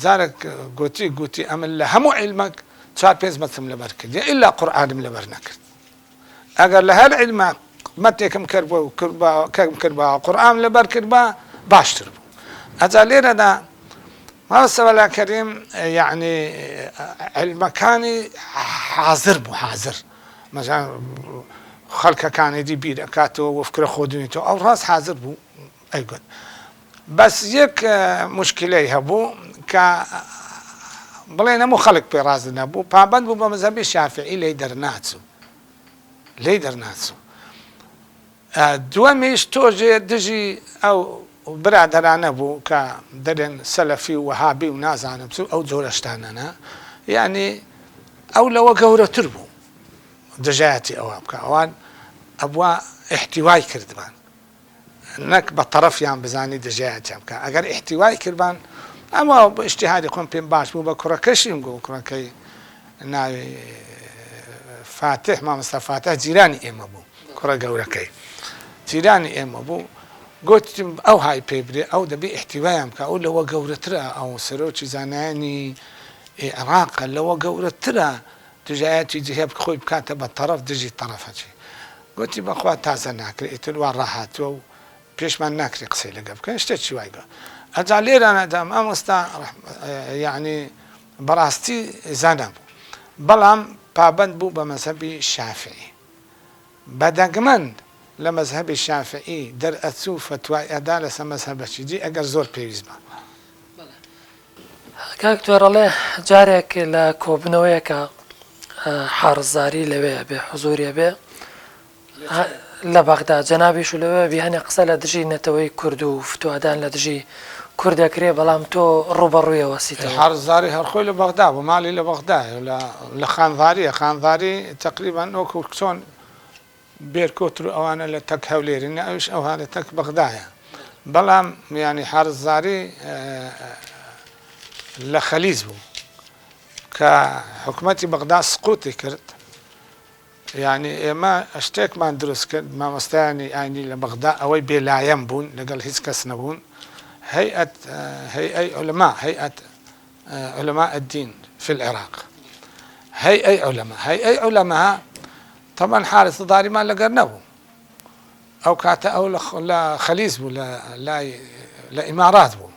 جارێک گوتی ئەمە لە هەموو عیلمەک 4-5 مەتم لەبەر کرد ئیلا قورئانم لەبەر نەکرد ئەگەر لە هەر عیلمە مەتێکم کرد بە قورئان لەبەر کرد بە باشتر بوو ئەجا لێرەدا مامۆستا مەلاکەریم یعنی عیلمەکانی حازر بوو حازر مەسەڵەن خەڵکەکانی دی بیر ئەکاتەوە وەفکرە خۆدونیتەوە ئەو ڕاست حازر بوو ئەیگوت بەس یەک موشکیلەی هەبوو کە بڵێن هەموو خەڵک پێ ڕازی نەبوو پابەند بوو بە مەزهەبی شافعی لێی دەرناچوو دووەمیش تۆژێ دژی ئەو برادەرانە بوو کە دەرێن سەلەفی و وەهابی و نازانم چوو ئەو جۆرە شتانەنە یعنی ئەو لەوە گەورەتر بوو دژایەتی ئەوە بکە ئەوان ئەبووە احتیوای کردبان نەک بە تەرەفیان بزانی دژایەتیان بکە ئەگەر احتیوای کردبان ئەمە بە ئیجتیهادی خۆم پێم باش بوو بە کوڕەکەشیم گۆ کوڕەکەی ناوی فاتح مامۆستا فاتح جیرانی ئێمە بوو کوڕە گەورەکەی جیرانی ئێمە بوو گوتم ئەو های پێ برێ ئەو دەبێ احتیوایان بکە ئەو لەوە گەورەترە ئەو سەرۆکی زانایانی عێراقە لەوە گەورەترە دژایەتی جهێ خۆی بکاتە بە تەرەف دژی تەرەفەچی گوتی بەخوا تازە ناکرێت ئیتر وا ڕاهاتووە و پێشمان ناکرێت قسەی لەگە بکەن شتێکی وایگە ئەجا لێرانەدام ئەمەستا یعنی بەڕاستی زانە بوو بەڵام پابند بوو بە مەزهەبی شافعی بەدەگمەند لە مەزهەبی شافعی دەرئەچوو فتوای ئەدا لەسەر مەزهەبەکی دی ئەگەر زۆر پێویست بە کاک توێڕەڵێ جارێک لە کۆبنەوەیەکە حارزاری لەوەیە بێ حزوریە بێ لە بەغدا جەنابیش و لەوە بیهەنێ قسە لە دژی نەتەوەی کورد و فتوادان لە دژی کوردەکرێ بەڵام تۆ ڕوبەڕوویەوە سیتەوە حارزاری هەرخۆی لە بەغدا بوو ماڵی لە بەغدایە لە خانڤاریە خانڤاری تقریبان ئەو چۆن بێرکۆتر ئەوانە لە تەک هەولێرینە ئەوش ئەوها لە تەک بەغدایە بەڵام ینی حارزاری لە خەلیز بوو کە حکومەتی بەغدا سقوتی کرد یعنی ئێمە شتێکمان دروست کرد مامۆستایانی ئاینی لە بەغدا ئەوەی بێلایەن بوون لەگەڵ هیچ کەس نەبوون هيئة علماء الدين في العراق هيئة علماء طبعا حارس ضاري ما لقرناه أو كاتا أو لا خليز بو لا إمارات بو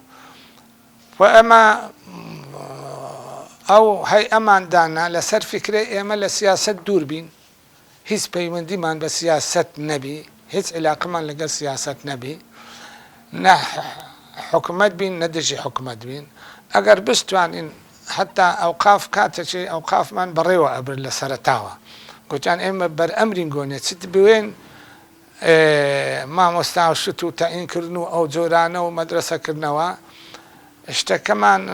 وأما أو هيئة من دانا لسر فكرة إما لسياسة دوربين هيس بيوندي من بسياسة نبي هيس علاقة من لقى سياسة نبي حكومت بين ندجي حكومت بين اگر بستوانين حتى اوقاف كاتشي اوقاف من بريوا ابر لسرتاوا قلتان اما بر امرين قونيت ست بوين ما مستعشتو تعين كرنو او جورانا ومدرسة كرنوا اشتا كمان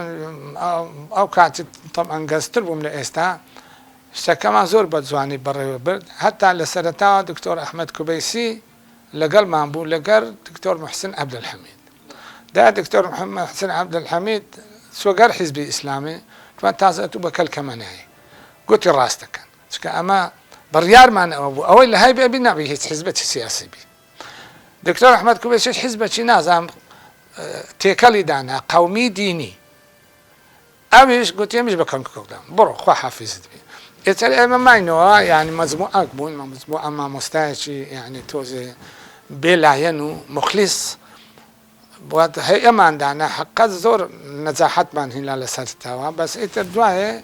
او كاتت طبعا قاستر بوم لإستا اشتا كمان زور بدزواني بريوا برد حتى لسرتاوا دكتور احمد كبيسي لقل مامبو لقر دكتور محسن عبد الحميد ده دكتور محسن عبد الحميد سوغر حزبي اسلامي فانتازتو بكل كماناي قلت راستك اما بريار ما ابو اول هاي بي نبي حزبتي سياسي بي دكتور احمد كوبيس حزبتي نظام تيكلي دانا قومي ديني امش قلت مش بكم كوكدام برو خو حافظ بي اتل اما ما نوع يعني مجموعه بون مجموعه ما مستاشي يعني توزي بلاينو مخلص بود هي ما عندنا حق زور نجاحت من هنا لسرتها بس اتدواه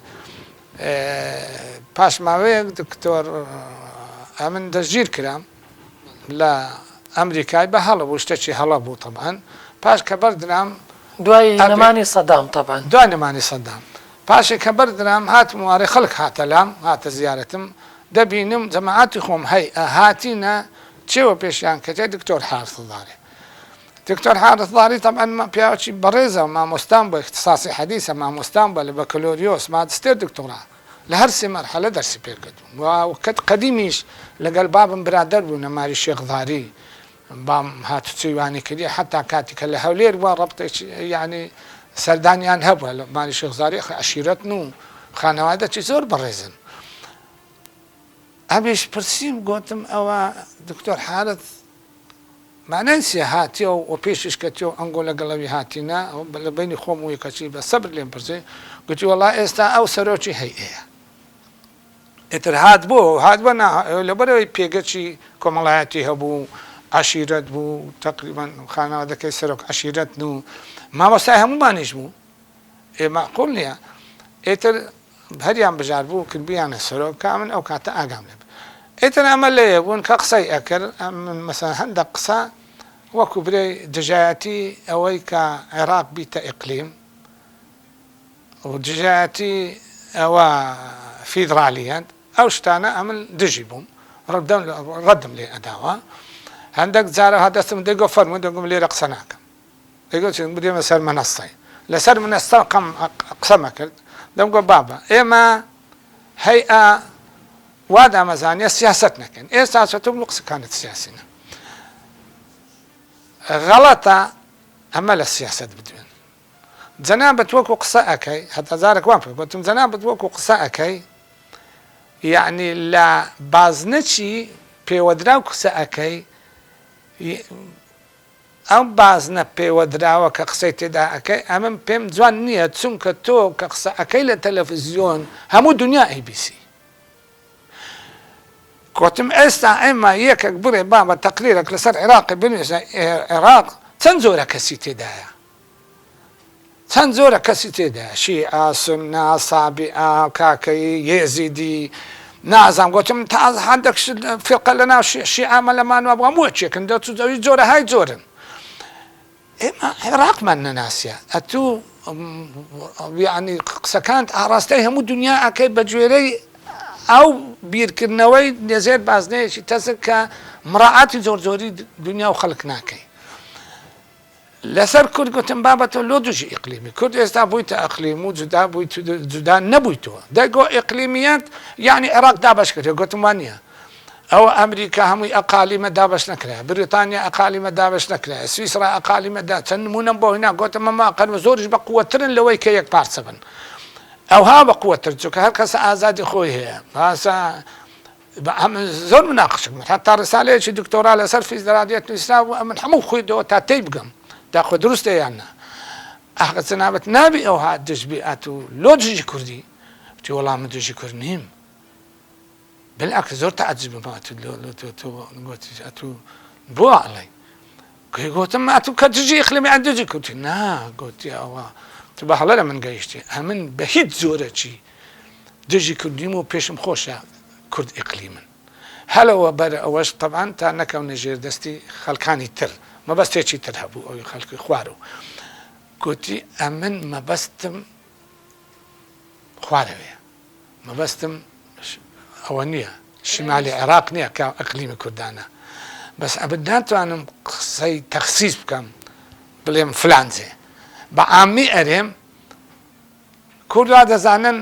باش ما دكتور امن تسجيل كلام لا امريكا بهلا واشتشي هلا بو طبعا باش كبردنام دوای نمانی صدام طبعا دوای نمانی صدام باش كبردنام هات مواري خلق هات لام هات زيارتم دبينم جماعتي خوم هي هاتينا تشو بيشان كتي دكتور حارث الضاري دكتور حارث ضاري طبعا ما بياوتشي بريزة ما مستنبه اختصاصي حديثة ما مستنبه لبكالوريوس ما تستير دكتوراه لهرسي مرحلة درسي بيركدون وكت قديميش لقال باب برادر بونا ماري الشيخ ضاري بام هاتو تسيواني كدي حتى كاتك اللي هولير وربط يعني سردانيان هبوا ماري الشيخ ضاري عشيرتنو خانوادة زور بريزن أبيش برسيم قوتم أو دكتور حارث ما ننسي هاتيو وبيشش كتيو أنقول قلبي هاتينا بيني خوم ويكشي بس صبر لين برسي قلت والله استا أو سروتشي هي اتر هاد بو لبرو بيجتشي كمالاتي هبو عشيرة بو تقريبا خانة هذا كي سروك عشيرة نو ما وساهم ما نجمو معقول ليا اتر هريان بجاربو كل بيان سروك كامل أو كاتا أقام لب اتر أمل لي يبون كقصي أكر مثلا هندق قصة وكبري دجاياتي أويك عراق بيتا إقليم ودجاياتي أو فيدراليا أو شتانا أمل دجيبهم ردم لي أداوة عندك زارة هذا اسم دقو فرمو دقو لي رقصناك يقول شو بدي مسار منصة لسر منصة قم قسمك دقو بابا إما هيئة وهذا مزانية سياستنا كان إيه سياستهم كانت سياسينا غلطة أما السياسة بدون جەنابەت وەکو قسە ئەەکەی هەتا جارێک وان پێ گوتم جەنابەت وەکو قسە ئەەکەی یعنی لە بازنەچی پێوەدرا و قسە ئەەکەی ئەم بازنە پێوەدراوە کە قسەی تێدا ئەەکەی ئەمەم پێم جوان نییە چونکە تۆ کە قسە ئەەکەی لە تەلەڤیزیۆن هەموو دنیا ABC گوتم ئێستا ئێمە یەکێک بڕێ با بە تەقریرێک لەسەر عێراقی بنوێسە عێراق چەند زۆرە کەسی تێدایە چەند زۆرە کەسی تێدایە شیعە سوننا سابئە کاکەی یێزیدی نازام گوتم تا هەندێک فێقە لە ناو شیعەمە لەمانوە بووە موچێکن دەچووی جۆرە های جۆرن ئێمە عێراقمان نەناسیە ئەتوو یعنی قسەکانت ئاڕاستەی هەموو دنیا ئەەکەی بە گوێرەی ئەو بیرکردنەوەی نێزێت بازنەیەکی تەزر کە مڕعاتی زۆر زۆری دنیا و خەڵک ناکەی لەسەر کورد گوتم بابەتەوە لۆ دوژی ئیقلیمی کورد ئێستا بوویتە ئەقلیم و جودا بوویت جودا نەبوویتەوە دەیگۆ ئیقلیمیەت یعنی عێراق دابەش کرد گوتم وانە ئەوە ئەمریکا هەمووی ئەقالیمە دابەش نەکرا بریتانیا ئەقالیمە دابەش نەکرا سویسرا ئەقالیمەدا چەند نمونەم بۆ هینا گوتم ئەمە قەنوە زۆرش بە قووەترن لەوەی کە یەک پارچە بن ئەوها بە قووەتر چونکە هەر کەسە ئازادی خۆی هەیە باسە زۆر مناقشم حتا ڕسالەیەکی دکتۆرا لەسەر فیزدەرادیەت نووسرا بوو من هەموو خۆیدەوە تا تێی بگەم داخۆ دروستە یاننا ئەخ جەنابەت نابی ئەوها دژبی ئەت و لۆ دژی کوردی وتی وەڵام من دژی کورد نیم بالعکس زۆر تەعەجیبم ئەتوو بۆ ئەڵێ گوتم ئەتوو کە دژی ئیقلیمی ئەن دژی کوردی نا گوتی ئەوە تو بە هەڵە لە من گەیشتی ئەمن بە هیچ زۆرەکی دژی کوردیم و پێشم خۆشە کورد ئیقلیمن هەلەوە بەرە ئەوەش طبعاً تا نەکەونە ژێر دەستی خەڵکانی تر مەبەستێکی تر هەبوو ئەوی خەڵکی خوار و گوتی ئەمن مەبەستم خوارەوەیە مەبەستم ئەوە نییە شمالی عێراق نییە کە ئەقلیمی کوردانە بەس ئەبد ناتوانم قسەی تەخسیس بکەم بڵێم فلانجێ بە عامی ئەرێم کوردوا دەزانن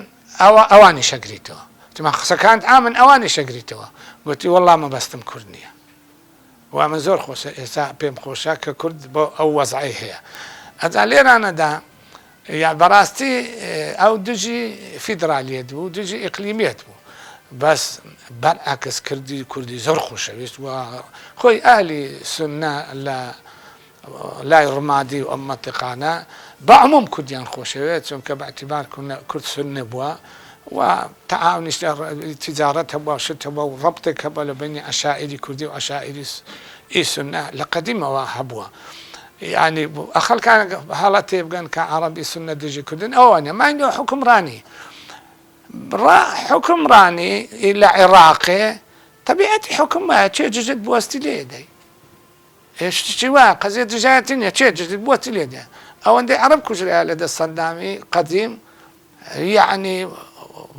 ئەوانی شەگریتەوە تما قسەکانت ئامن ئەوانی شەگریتەوە گوتی وەڵڵا مەبەستم کورد نییە و من زۆر خۆشە ئێستا پێم خۆشە کە کورد بۆ ئەو وەزعی هەیە ئەجا لێرانەدا یا بەڕاستی ئەو دژی فیدرالیەت بوو دژی ئیقلیمیەت بوو بەس بەرعکس کوردی زۆر خۆشەویست و خۆی ئاهلی سوننا لە لای ڕمادی و ئەم مەنتیقانە بەعموم کوردیان خۆشەوێت چونکە بەعتیبار کورد سوننی بووە و تعاونیش تجارەت هەبووە شت هەبووە و ڕەبتێک هەبووە لە بینی عەشائیری کوردی و عەشائیری سوننا لە قەدیمەوە هەبووە یعنی خەڵکان هەڵە تێ بگەن کە عەرەبی سوننە دژی کوردن ئەوانە ماینەوە حکمڕانی حکمڕانی لە عێراقێ طبیعەتی حکم وایە چێ جژت بوەستی لێدەی هێشتیی وا قەزیە دژایەتی نییە چێ جژت بوەستی لێدە ئەوەندەی عەرەب کوژرایە لە دەست سەدامی قەدیم یعنی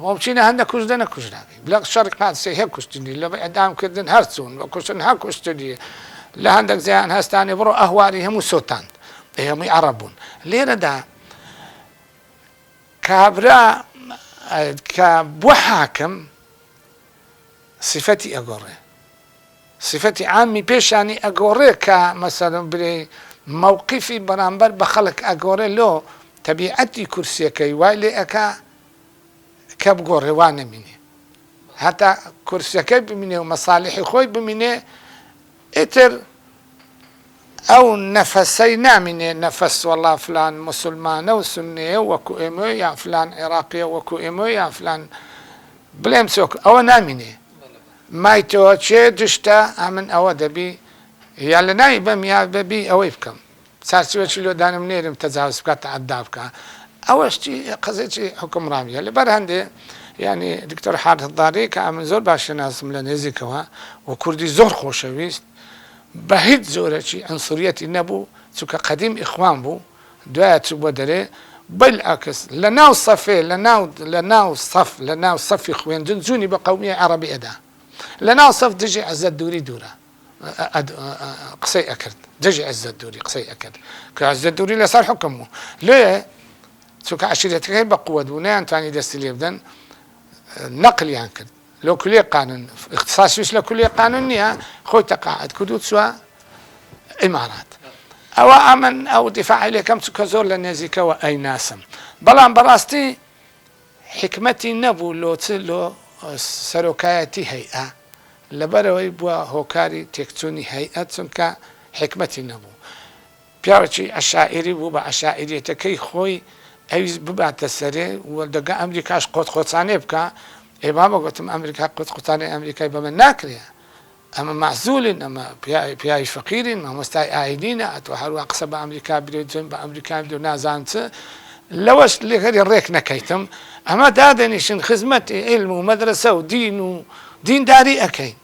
موچینە هەندە کوژدە نەکوژراوی بڵێ شەڕی قادسێ هەیە کوشتنی لە ئەدامکردن هەرچوون بە کوشتن هەر کوشتنی لە هەندێک زیان هەستانی بڕۆ ئەهواری هەموو سۆتاند هەمووی عەرەب بوون لێرەدا کابرا کە بووە حاکم صفەتی ئەگۆڕێ صفەتی عامی پێشانی ئەگۆڕێ کە مەسەڵەن بڵێ مووقیفی بەرامبەر بە خەڵک ئەگۆڕێ لۆ تەبیعەتی کورسیەکەی وای لێ ئەکا کە بگۆڕێ وا نەمینێ هەتا کورسیەکەی بمینێ و مەساڵحی خۆی بمینێ ئیتر ئەو نەفەسەی نامینێ نەفەس وەڵا فلان موسڵمانە و سوننیە وەکو ئێمە یان فلان عێراقیە وەکو ئێمە یان فلان بڵێم چۆک ئەوە نامینێ مایتەوە چێ دشتە ئەمن ئەوە دەبی یا لە ناوی بەم یا بەبی ئەوەی بکەم چارچوبێکی لۆدانم نێرم تەجاوز بکات تەعەدا بکە ئەوەشتی قەزێکی حکمڕانیە لەبەر هەندێ ینی دکتۆر حارثداری کە ئەمن زۆر باش شناسم لە نێزیکەوە و کوردی زۆر خۆشەویست بە هیچ زۆرەکی ئەنسوریەتی نەبوو چونکە قەدیم ئیخوان بوو دوایە چوو بۆ دەرێ بالعکس لە ناو سەفێ لە ناو سەفی خوێندن جوونی بە قەومیە عەرەبی ئەدا لە ناو سەف دژی عەزەت دووری دوورە قسەی ئەکرد دژی عەزەت دووری قسەی ئەکرد کە عەزەت دووری لەسەر حکم بوو لێ چونکە عەشیرەتەکەی بە قووەت بوو نەیانتوانی دەستی لێ بدەن نەقلیان کرد لۆ کولێ قانون اختصاصیش لە کولێ قانون نییە خۆی تەقاعد کرد و چووە ئیمارات ئەوە ئەمن ئەو دیفاعی لەکەم چکە زۆر لە نێزیکەوە ئەی ناسم بەڵام بەڕاستی حکمەتی نەبوو لۆچ لۆ سەرۆکایەتی هەیئە لەبەرەوەی بووە هۆکاری تێکچوونی هەیئەت چونکە حکمەتی نەبوو پیاوێکی عەشائیری بوو بە عەشائیریەتەکەی خۆی ئەویست بباتە سەرێ و دەگا ئەمریکاش قۆچقۆچانێ بکە ئێمە گوتم ئەمریکا قۆچقۆچانەی ئەمریکای بەمە ناکرێ ئەمە معزولین ئەمە پیاوی فەقیرین مامۆستای ئاینینە ئەتوە هەروە قسە بە ئەمریکا برێت جۆن بە ئەمریکا بدە و نازان چ لەوەش لێگەری ڕێک نەکەیتم ئەمە دادەنیشن خزمەتی علم و مەدرسە و دین و دینداری ئەەکەین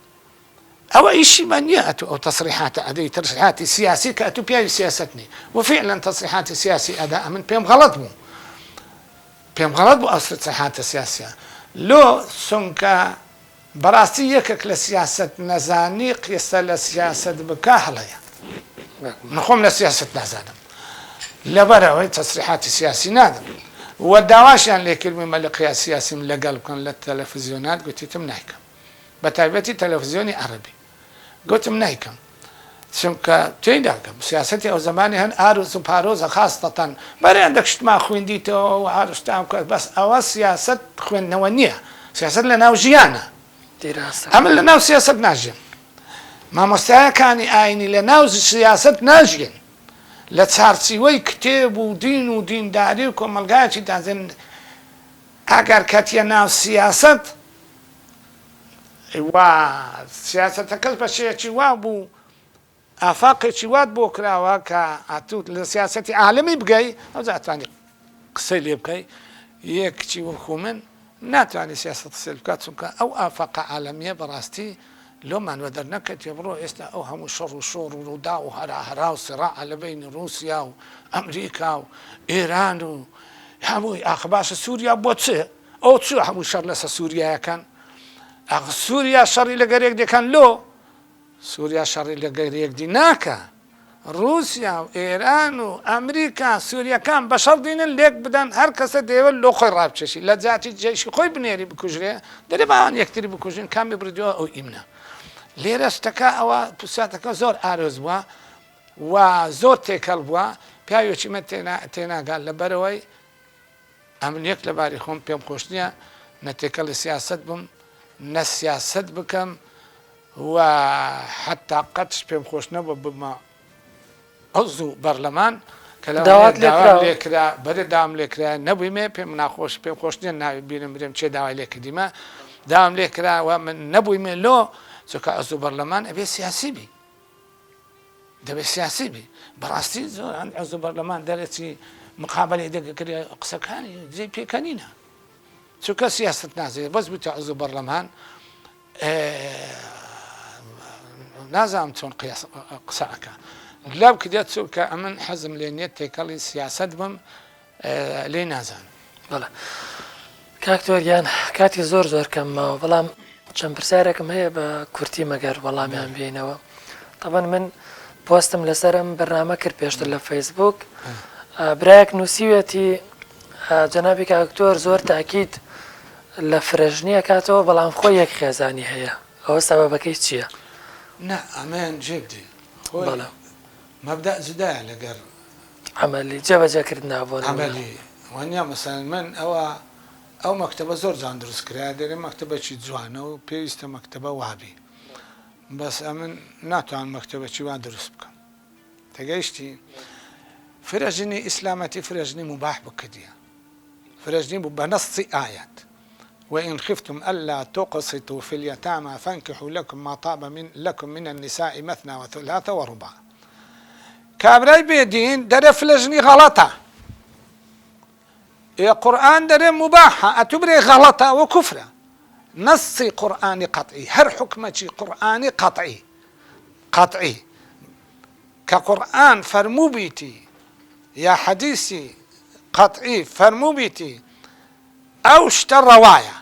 ئەوە ئیشی من نییە ئەتو ئەو تەسریحاتە ئەدەی تەسریحاتی سیاسی کە ئەتو پیاوی سیاست نی وفعلا تەسریحاتی سیاسی ئەدا ئەمن پێم غەڵەت بوو پێم غەڵەت بوو ئەو تەسریحاتە سیاسیە لۆ چونکە بەڕاستی یەکێک لە سیاست نەزانی قیسە لە سیاست بکە هەڵەیە نخۆم لە سیاست نازانم لەبەرەوەی تەسریحاتی سیاسی نادم و داواشیان لێکردمی مەلقیا سیاسیم لەگەڵ بکەن لە تەلەڤیزیۆنات گوتیتم نایکەم بە تایبەتی تەلەڤیزیۆنی عەرەبی گوتم نایکەم چونکە تێیداکەم سیاسەتی ئەو زمانی هەن ئاروز و پارۆزە خاستەتەن بەرێندە شتما خوێندیتەوە و هەروشتام کرد بەس ئەوە سیاست خوێندنەوە نییە سیاست لە ناو ژیانە ئەمن لە ناو سیاست ناژێن مامۆستایەکانی ئاینی لە ناو سیاست ناژێن لە چارچیوەی کتێب و دین و دینداری و کۆمەلگایەکی دازێن ئەگەر کەتیە ناو سیاست و سیاستەکەس بە شێکی وا بوو ئافاقێکی وات بۆ کراوە کە ئاتوت لە سیاسەتی عالەمی بگەی ئەو زاتوانی قسەی لێ بکەی یەکچی وەکو من ناتوانانی سیاست قسە بکات چونکە ئەو ئافاقە عالەمیە بەڕاستی لۆمانوە دەرنەکەوێت بڕۆ ئێستا ئەو هەموو شەڕ و شۆڕ و ڕوودا و هەرا و سێڕاع لە بین رووسیا و ئەمریکا و ئێران و هەمووی ئاخباشە سووریا بۆ چێ ئەو چ هەموو شەڕ لەسە سووریایەکان سووریا شەڕی لە گەرێک دەکەن لۆ سووریا شەڕی لە گەرێکدی ناکە رووسیا و ئێران و ئەمریکا سووریەکان بە شەڕ دێنن لێک بدەن هەر کەسە دەیەوێت لۆ خۆی ڕابچێشی لە جاتی جێشی خۆی بنێری بکوژرێ دەرێ باوان یەکتری بکوژین کامی بردووە ئەو ئیمنە لێرە شتەکە ئەوە پوساتەکە زۆر ئارۆز بووە و زۆر تێکەڵ بووە پیاوێکی من تێناگات لەبەرەوەی ئەمن یەک لەباری خۆم پێم خۆش نییە نەتێکەڵی سیاست بم نە سیاست بکەم و حتا قەتش پێم خۆش نەبووە بمە عەزو بەرلەمان کە لێکرا بەرێ داوام لێکرا نەبوویمێ پێم ناخۆش پێم خۆش نییە ناوی بینم برێم چێ داوای لێکردیمە داوام لێکراوە من نەبوویمێ لۆ چونکە عەزو بەرلەمان ئەبێ سیاسی بی دەبێت سیاسی بی بەڕاستی زۆر عەزو بەرلەمان دەرێتی مقابلەی دەگەکرێ قسەکانی جێ پێکەنینە چونکە سیاست نازێت بەس بوویتە عەزو بەرلەمان نازانم چۆن قسەکە لەو کدێت چونکە ئەمن حەزم لێ نییە تێکەڵی سیاست بم لێ نازانم بەڵێ کاکتۆریان کاتی زۆر کەمماوە بەڵام چەند پرسیارێکم هەیە بە کورتی مەگەر وەڵامیان بێنەوە تەبەن من پۆستم لەسەرم بەرنامە کرد پێشتر لە فەیسبوک برایەک نووسیوێتی جەنابی کاکتۆر زۆر تاکید لە فرەژنیە کاتەوە بەڵام خۆی یەک خێزانی هەیە ئەوە سەبەبەکەی چییە؟ نا ئەمەیان جێبدی مەبدە جودایە لەگەر عملی جێبەجێکردنا بۆ عملی وانیا مەسەن من ئەو مەکتەبە زۆر جان دروست کرا دەرێ مەکتەبەکی جوانە و پێویستە مەکتەبە وابی بەس ئەمن ناتوان مەکتەبەکی وا دروست بکەم تەگەیشتی فرەژنی ئیسلامەتی فرەژنی مباح بکردیە فرەژنی بوو بە نەسڵی ئایەت وإن خفتم ألا تقسطوا في اليتامى فانكحوا لكم من النساء مثنى وثلاث ورباع كابراي بيدين دري فلجني غلطة قرآن دري مباحة أتبري غلطة وكفرة نصي قرآني قطعي هر حكمتي قرآني قطعي كقرآن فرمو بيتي يا حديثي قطعي فرمو بيتي أو اشتر رواية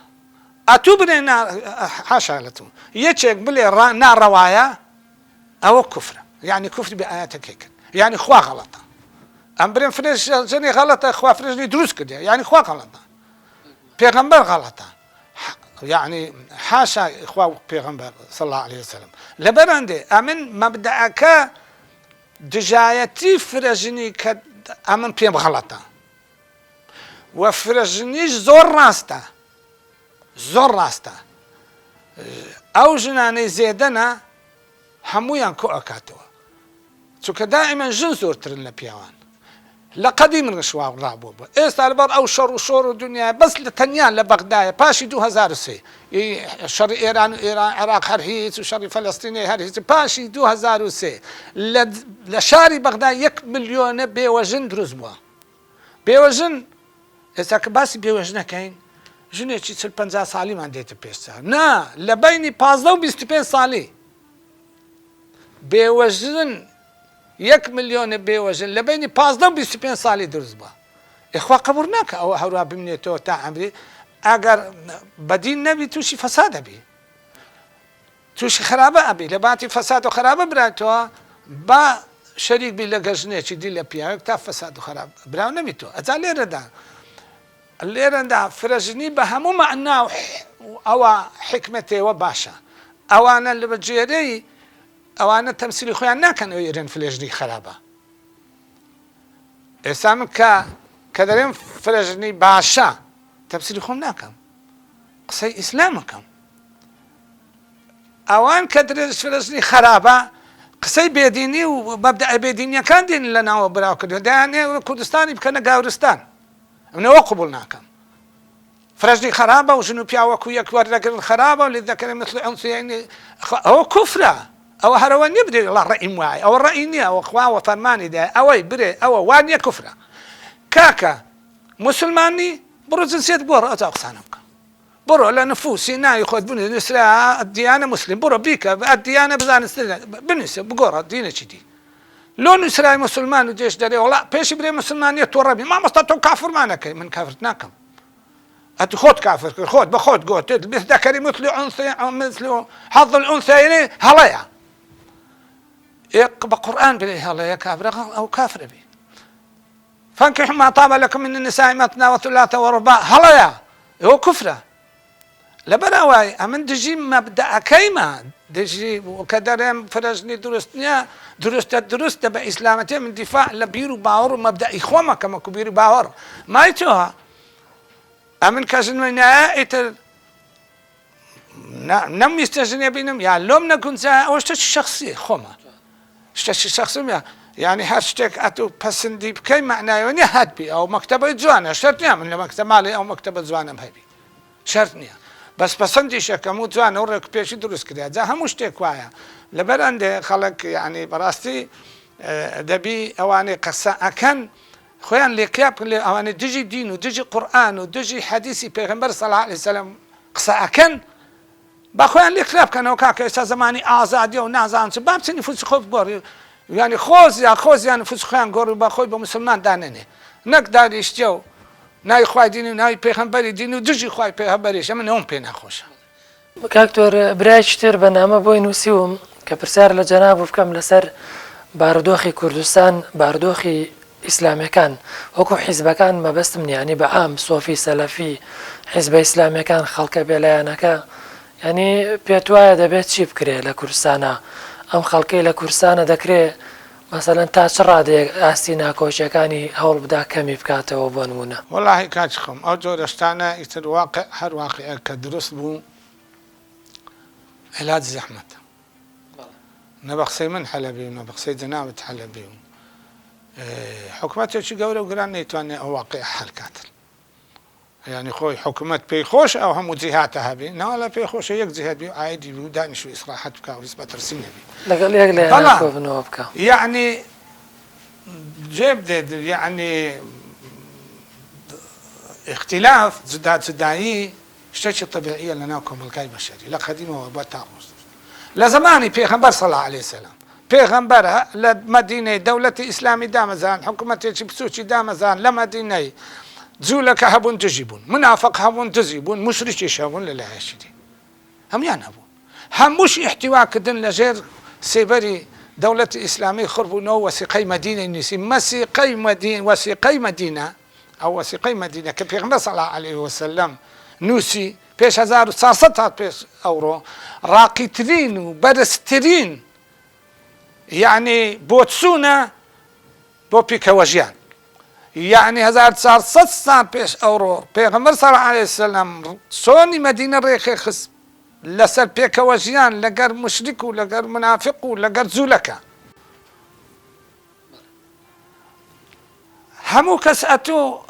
أتبري حاشا لتو يتشك بلي نار رواية أو كفر يعني كفر بآياتك هيك يعني خوا غلطة أمبرين فريش جني غلطة خوا فريجني دروس كده يعني خوا غلطة بيغمبر غلطة يعني حاشا إخوة بيغمبر صلى الله عليه وسلم لبرندي أمن مبدأك دژایەتی فرەژنی کە ئەمن پێم غەڵەتە و فرەژنیش زۆر ڕاستە زۆر ڕاستە ئەو ژنانەی زێدەنە هەمویان کۆ ئەکاتەوە چونکە دائیمەن ژن زۆرترن لە پیاوان لە قەدیم ڕشوا ڕابوو بە ئێستا لەبەر ئەو شەڕ و شۆڕ و دنیا بەس لە تەنیا لە بەغدایە پاشی 2003 شەڕی ئێران و ئێران عێراق هەر هیچ و شەڕی فەلەستینی هەر هیچ پاشی 2003 لە شاری بەغدا 1 ملیۆنە بێوەژن دروست بووە بێوەژن ئێستا کە باسی بێوەژنەکەین ژنێکی 40-50 ساڵیمان دێتە پێشچە نا لە بینی 15 و 25 ساڵی بێوەژن 1 ملیۆنە بێوەژن لە بینی 15 و 25 ساڵی دروست بووە ئێخوا قبول ناکە ئەوە هەروە بمێنێتەوە تا ئەمری ئەگەر بەدین نەبی تووشی فەسادە بی تووشی خراپە ئەبی لە باتی فەساد و خراپە براتەوە با شەریک بی لە گەژنێکی دی لە پیاوێک تا فەساد و خراپ براو نەبیتەوە ئەجا لێرەدا فرەژنی بە هەموو مەعنا و ئەوە حکمەتێوە باشە ئەوانە لە بەجێرەی ئەوانە تەمسیلی خۆیان ناکەنەوە ئێرەن فرێژنی خراپە ئێستا من کە دەڵێم فرەژنی باشە تەمسیلی خۆم ناکەم قسەی ئیسلامەکەم ئەوان کە فرەژنی خراپە قسەی بێدینی و مەبدەعە بێدینیەکان دێن لە ناوە براوکردن دەیانێ کوردستانی بکەنە گاورستان منەوە قبول ناکەم فرەژنی خراپە و ژن و پیاوەکو یەک وەردەگرن خراپە و لذەکەری مثل ئەنسیینی ئەوە کوفرە ئەوە هەرەوە نییە بدرێت لە ڕئیم وایە ئەوە ڕئی نییە ئەوە خواوە فەرمانی دای ئەوەی برێ ئەوە وانییە کوفرە کاکە مسلمانی بڕۆ جنسیت گۆڕە ئەجا قسانە بکە بڕۆ لە نفوسی ناوی خۆت بنووسرا دیانە مسلم بڕۆ بیکە دیانە بزانست بنووسە بگۆڕە دینێکی دی لۆ نووسرای مسلمان و دێش دەرێ وڵا پێشی برێ مسلمانیە تۆ ڕەبی مامۆستا تۆ کافرمانەکەی من کافرت ناکەم ئەتو خۆت کافر کرد خۆت بە خۆت گۆتت بذەکەری مثل حظ الأنثيين هەڵەیە بە قورئان بڵێ هەڵەیە کافرە ئەو کافرە بی فانكحوا ما طاب لكم من النساء مثنى وثلاث ورباع هەڵەیە ئەوە کوفرە لەبەر ئەوەی ئەمن دژی مەبدەعەکەیمە دژی کە دەرێم فرەژنی دروست نییە دروستە بە ئیسلامەتێ من دیفاع لە بیر و باوەڕ و مەبدەعی خۆمەکەمەکو بیر و باوەڕ مای تۆها ئەمن کەژنمە نایە ئیتر نەمویستە ژنێ بینم یا لۆم نەگونجا ئەوە شتێکی شەخسی خۆمە شتێکی شەخسم یعنی هەر شتێک ئەتو پەسەندی بکەی معنایەوە نییە هاتبی ئەو مەکتەبەی جوانە شەرت نییە من لە مەکتەب ماڵی ئەو مەکتەبە جوانم هەبی شەرت نییە بەس پەسەندی شەکەم و جوانە و ڕێک پێشی دروست کرد جا هەموو شتێک وایە لەبەر ئەندێ خەڵک یعنی بەڕاستی دەبی ئەوانەی قسە ئەکەن خۆیان لێکیا بکەن لێ ئەوانەی دژی دین و دژی قورئان و دژی حەدیسی پێغەمبەر صلی الله علیه وسلم قسە ئەکەن با خۆیان لێکرا بکەنەوە کاکە ئێستا زمانی ئازادیە و نازانم چ با بچنی نفوسی خۆت بگۆڕی یعنی خۆزیان نفوسی خۆیان گۆڕی با خۆی بە مسلمان دانێنێ نەک داریشتە و ناوی خوای دین و ناوی پێغەمبەری دین و دژی خوای پێغەمبەریش ئەمە ئەوم پێ ناخۆشە کاکتۆر برایکی تر بەنامە بۆی نووسیوم کە پرسیار لە جەناب بکەم لەسەر بارودۆخی کوردستان بارودۆخی ئیسلامیەکان وەکو حیزبەکان مەبەستم نیانی بە عام سۆفی سەلەفی حیزبە ئیسلامیەکان خەڵکە بێلایەنەکە ینی پێت وایە دەبێت چی بکرێت لە کوردستانە ئەم خەڵکەی لە کوردستانە دەکرێت مەسەلەن تا چ ڕادێک ئاستی ناکۆچیەکانی هەوڵ بدا کەمی بکاتەوە بۆ نمونە وەڵاهی کاچ خۆم ئەو جۆرە شتانە ئیتر واقع هەر واقعە کە دروست بوو علاج زەحمەتە نە بە قسەی من حەلەبی و نە بە قسەی جەنابەت حەلەبی و حکومەتێکی گەورە و گران نەیتوانێت ئەو واقع حەل کاتن یعنی خۆی حکومەت پێی خۆش ئەو هەموو جیهاتە هەبێ ناوەڵە پێی خۆشە یەک جیهات بی و ئایدی بی و دانیش و ئیسلاحات بکە و هیچ بەترسی نەبی لەگەڵ یەک لە کۆبنەوە بکە یعنی جێ بدێت یعنی اختلاف جدایی شتێکی طبیعیە لە ناو کۆمەلگای بەشەری لە قەدیمەوە بۆ تا ڕۆژ لە زمانی پێغەمبەر صلی الله علیه وسلم پێغەمبەرە لە مەدینەی دەوڵەتی ئیسلامی دامەزان حکومەتێکی بچووکی دامەزان لە مەدینەی جوولەکە هەبوون دژی بوون منافق هەبوون دژی بوون مشریکیش هەبوون لەلایەکی دی هەمویان هەبوون هەمووش ئیحتیواکردن لەژێر سێبەری دەوڵەتی ئیسلامی خڕبوونەوە وەسیقەی مەدینەی نووسی وەسیقەی مەدینە ئەو وەسیقەی مەدینە کە پێغەمبەر صلی الله علیه وسلم نووسی پێش 1400 تا پێش ئەوڕۆ ڕاقیترین و بەرزترین یعنی بۆ چوونە بۆ پیکەوە ژیان یعنی 1400 سال پێش ئەوڕۆ پێغەمبەر صلی الله علیه وسلم چۆنی مەدینە ڕێخێ خست لەسەر پێکەوە ژیان لەگەر مشریک و لەگەر منافق و لەگەر جوولەکە هەموو کەس ئەتوو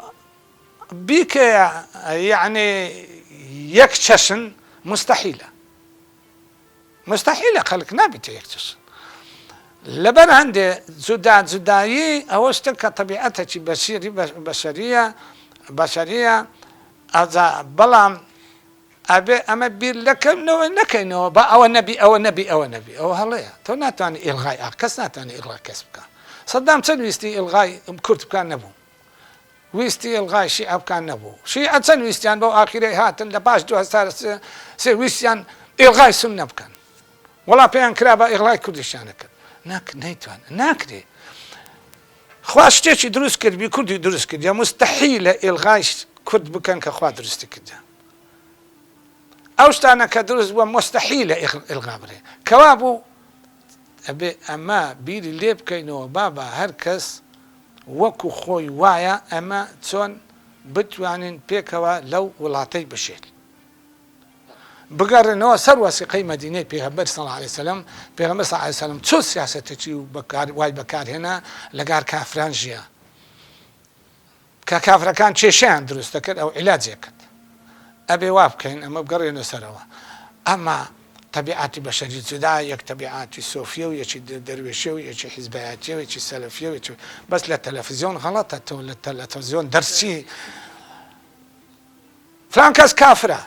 بیکەیە یعنی یەک چەشن مستحیلە خەڵک نابێتە یەک چەشن لەبەر هەندێ جودایی ئەوە شتە کە تەبیعەتێکی بەشەریە بەڵام ئەبێ ئەمە بیر نەکەینەوە بە ئەوە نەبی ئەوە هەڵەیە تۆ ناتوانانی ئیلغای کەس ناتوانێت ئیلغای کەس بکە سەدام چەند ویستی ئیلغای کورد بکان نەبوو ویستی ئیلغای شیعە بکان نەبوو شیعە چەند ویستیان بەو ئاخیرەی هاتن لە پاش 2003 ویستیان ئیلغای سوننە بکەن وەڵام پێیان کرا بە ئیلغای کوردیشیانە کرد ناکرێ خوا شتێکی دروست کردبی کوردی دروست کرد یا مستحیلە ئیلغای کورد بکەن کە خوا دروستی کردە ئەو شتانە کە دروست بووە مستحیلە ئیلغا بڕێ کەوا بوو ئەبێ ئەمە بیری لێ بکەینەوە بابە هەر کەس وەکو خۆی وایە ئەمە چۆن بتوانین پێکەوە لەو وڵاتەی بشێت بگەڕێنەوە سەر وەسیقەی مەدینەی پێغەمبەر صلی الله علیه وسلم پێغەمبەر صلی الله علیه وسلم چۆن سیاسەتێکی وای بەکارهێنا لەگەڵ کافران ژیا کە کافرەکان کێشەیان دروست دەکرد ئەو عیلاجێ کرد ئەبێ وا بکەین ئەمە بگەڕێنە سەرەوە ئەمە طبیعەتی بەشەری جودا یەک طبیعەتی سۆفیە و یەکی دەروێشیە و یەکی حیزبایەتیە و یەکی سەلەفیە و بەس لە تەلەڤیزیۆن غەڵەتە تۆ لە تەلەڤیزیۆن دەرچی فلان کەس کافرە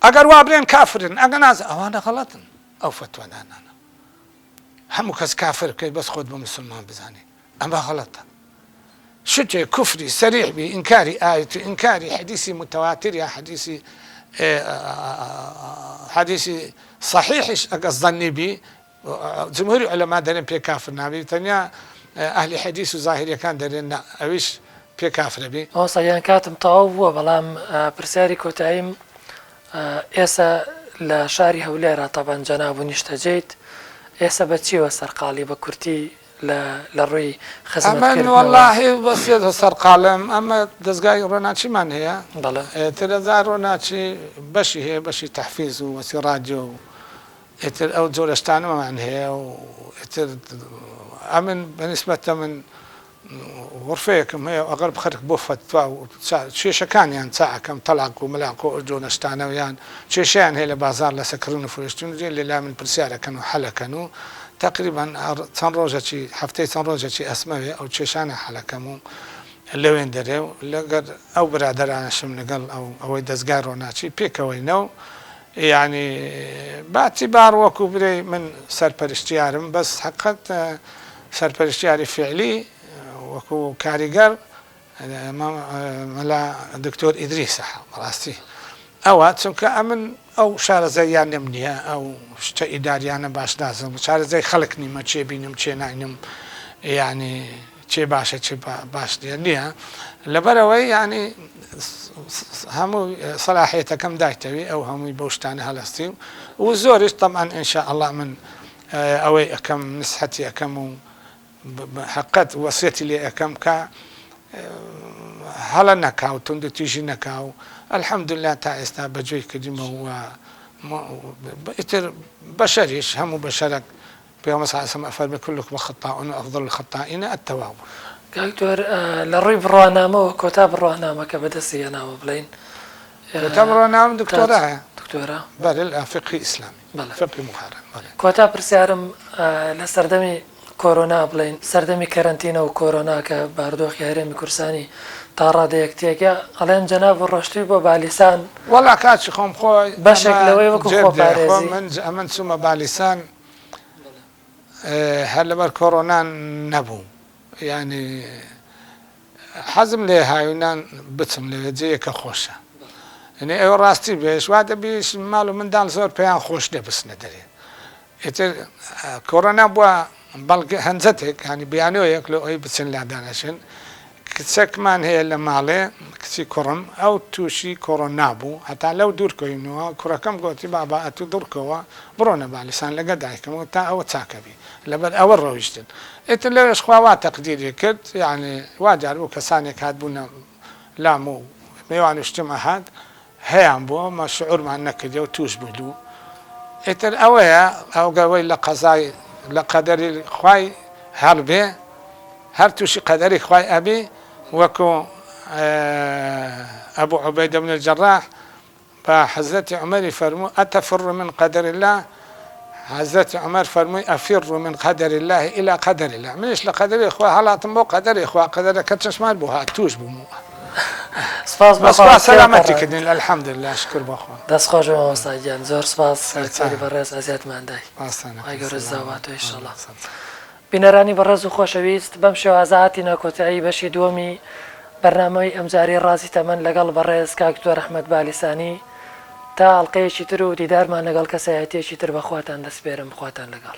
ئەگەر وا برێن کافرن ئەگەر نازە ئەوانە غەڵەتن ئەو فتوادانانە هەموو کەس کافر بکەیت بەس خۆت بە موسڵمان بزانێ ئەمە غەڵەتە شتێک کوفری سەریح بی ئینکاری ئایەت و ئینکاری حەدیثی متەواتر یا حەدیثی صحیحش ئەگەر زەنی بی جمهوری عولەما دەرێن پێ کافر نابی تەنیا ئەهلی حەدیث و زاهریەکان دەرێن ئەویش پێ کافرە بی ئەوسەیان کاتم تەواو بووە بەڵام پرسیاری کۆتاییم ئێستا لە شاری هەولێرە تەبەن جەناب و نیشتەجێیت ئێستا بە چیوە سەرقاڵی بە کورتی لە ڕووی خزمەتکردنەوە؟ ئەمە وەڵاهی بەسێت سەرقاڵم ئەمە دەستگای ڕۆناچیمان هەیە ترەزا ڕۆناچی بەشی هەیە بەشی تەحفیز و وەسی رادیۆ و ئێتر ئەو جۆرە شتانەمان هەیە و ئێتر ئەمن بەنسبەتە من غرفەیەکم هەیە ئەگەر بخەرک بۆ فتوا و کێشەکانیان چاکەم تەلاق و مەلاق و جۆنە شتانەوەیان کێشیان هەیە لە بازار لە سەکردن و فرۆشتن لێلا من پرسیارەکەن و حەلەکەن و تقریبا چەند ڕۆژێکی هەفتەی چەند ڕۆژێکی ئەسمەوێ ئەو کێشانە حەلەکەم و لەوێن دەرێ و لەگەر ئەو برادەرانەشم لەگەڵ ئەوەی دەستگای ڕۆناچی پێکەوەینەوە یعنی باتی بار وەکو برێ من سەرپەرشتیارم بەس حقیقەت سەرپەرشتیاری فعلی وەکو کاریگەر مەلا دکتۆر ئیدریسە بەڕاستی ئەوە چونکە ئەمن ئەو شارەزاییان نم نییە ئەو شتە ئیداریانە باش نازم شارەزای خەڵک نیمە چێ بینم چێ ناینم یعنی چێ باشە چێ باش نییە لەبەرەوەی ینی هەموو سەلاحیەتەکەم دایتەوی ئەو هەمووی بەو شتانە هەڵەستی و زۆریش تەمان ئینشاء الله من ئەوەی ئەەکەم نسحەتی ئەەکەم و حقت وەسیەتی لێ ئەەکەم کە هەڵە نەکاو تونند تیژی نەکاو الحەمدلله تا ئێستا بەجێی کردیمەوە ئیتر بەشەریش هەموو بەشەرێک پێغەمبەر صلی الله علیه و سلم ئەفەرمێ كلكم خطاؤون وأفضل الخطائین التواب دکتۆر لە ڕووی بڕوانامەوە کۆتا بڕوانامەکە بەدەستی هێناوە بڵێن کۆتا بڕوانام دکتۆرایە دکتۆرە بەڵێ فقهی ئیسلامی فقهی مقارن کۆتا پرسیارم لە سەردەمی کۆرۆنا بڵێن سەردەمی کەرەنتینە و کۆرۆنا کە باردۆخی هەرێمی کورسانی تا ڕادەیەک تێکە ئەڵێن جەناب ڕۆشتووی بۆ بالیسان وەڵا کاچی خۆم خۆی بەشێک لەوەی وەکو خۆپارێزی ئەمن چوومە بالیسان هەر لەبەر کۆرۆنان نەبوو ینی حەزم لێ هاوینان بچم لەوێ جەیەکە خۆشە ئەنێ ئێوە ڕاستی بێش وا دەبیش ماڵ و منداڵ زۆر پێیان خۆش لێ بچنە دەرێ ئیتر کۆرۆنا بووە بەڵگە هەنجەتێک هەنی بیانەوەیەک لە ئەوی بچن لادانەشن کچەکمان هەیە لە ماڵێ کچی کوڕم ئەو تووشی کۆڕۆنا بوو هەتا لەو دوورکەوینەوە کوڕەکەم گوتی بابا ئەتو دوورکەوە بڕۆنە بالیسان لەگە دایکەمەوە تا ئەوە چاکەبی لەبەر ئەوە ڕۆیشتن ئێتر لەوێش خواوا تەقدیری کرد یعنی وا جار بوو کەسانێک هاتبوونە لام و میوانشتمە هات هەیان بووە مە شعورمان نەکردی و توش بوو ئێتر ئەوەیە ئەو گەوەی لە قەزای لە قەدەری خوای هەڵبێ هەر تووشی قەدەری خوای ئەبی وەکو ئەبوو عوبەیدە بن الجەراح بە حەزرەتی عومەری فەرموو ئەتەفر من قەدەر الله حەزرەتی عومەر فەرمووی ئەفر من قەدەر الله إلى قەدەر الله منش لە قەدەری خوا هەڵاتم بۆ قەدەری خوا قەدەرەکە چەشمان بوو هات توش بووم سپاس بەخوا سەلامەتی کردین الحەمدلله شکر بەخوا دەستخۆش مامۆستاگیان زۆر سپاس سەرکاری بەڕێز ئەزیەتمان دای ئای گەورە زاوات و ئینشەڵڵا بینەرانی بەڕێز و خۆشەویست بەم شێوازە ناکۆتایی بەشی دووەمی بەرنامەی ئەمجاری ڕازی تەمەن لەگەڵ بەڕێز کاک دکتۆر ئەحمەد بالیسانی تا ئەڵقەیەکی تر و دیدارمان لەگەڵ کەسایەتێکی تر بەخواتان دەسپێرم بخواتان لەگەڵ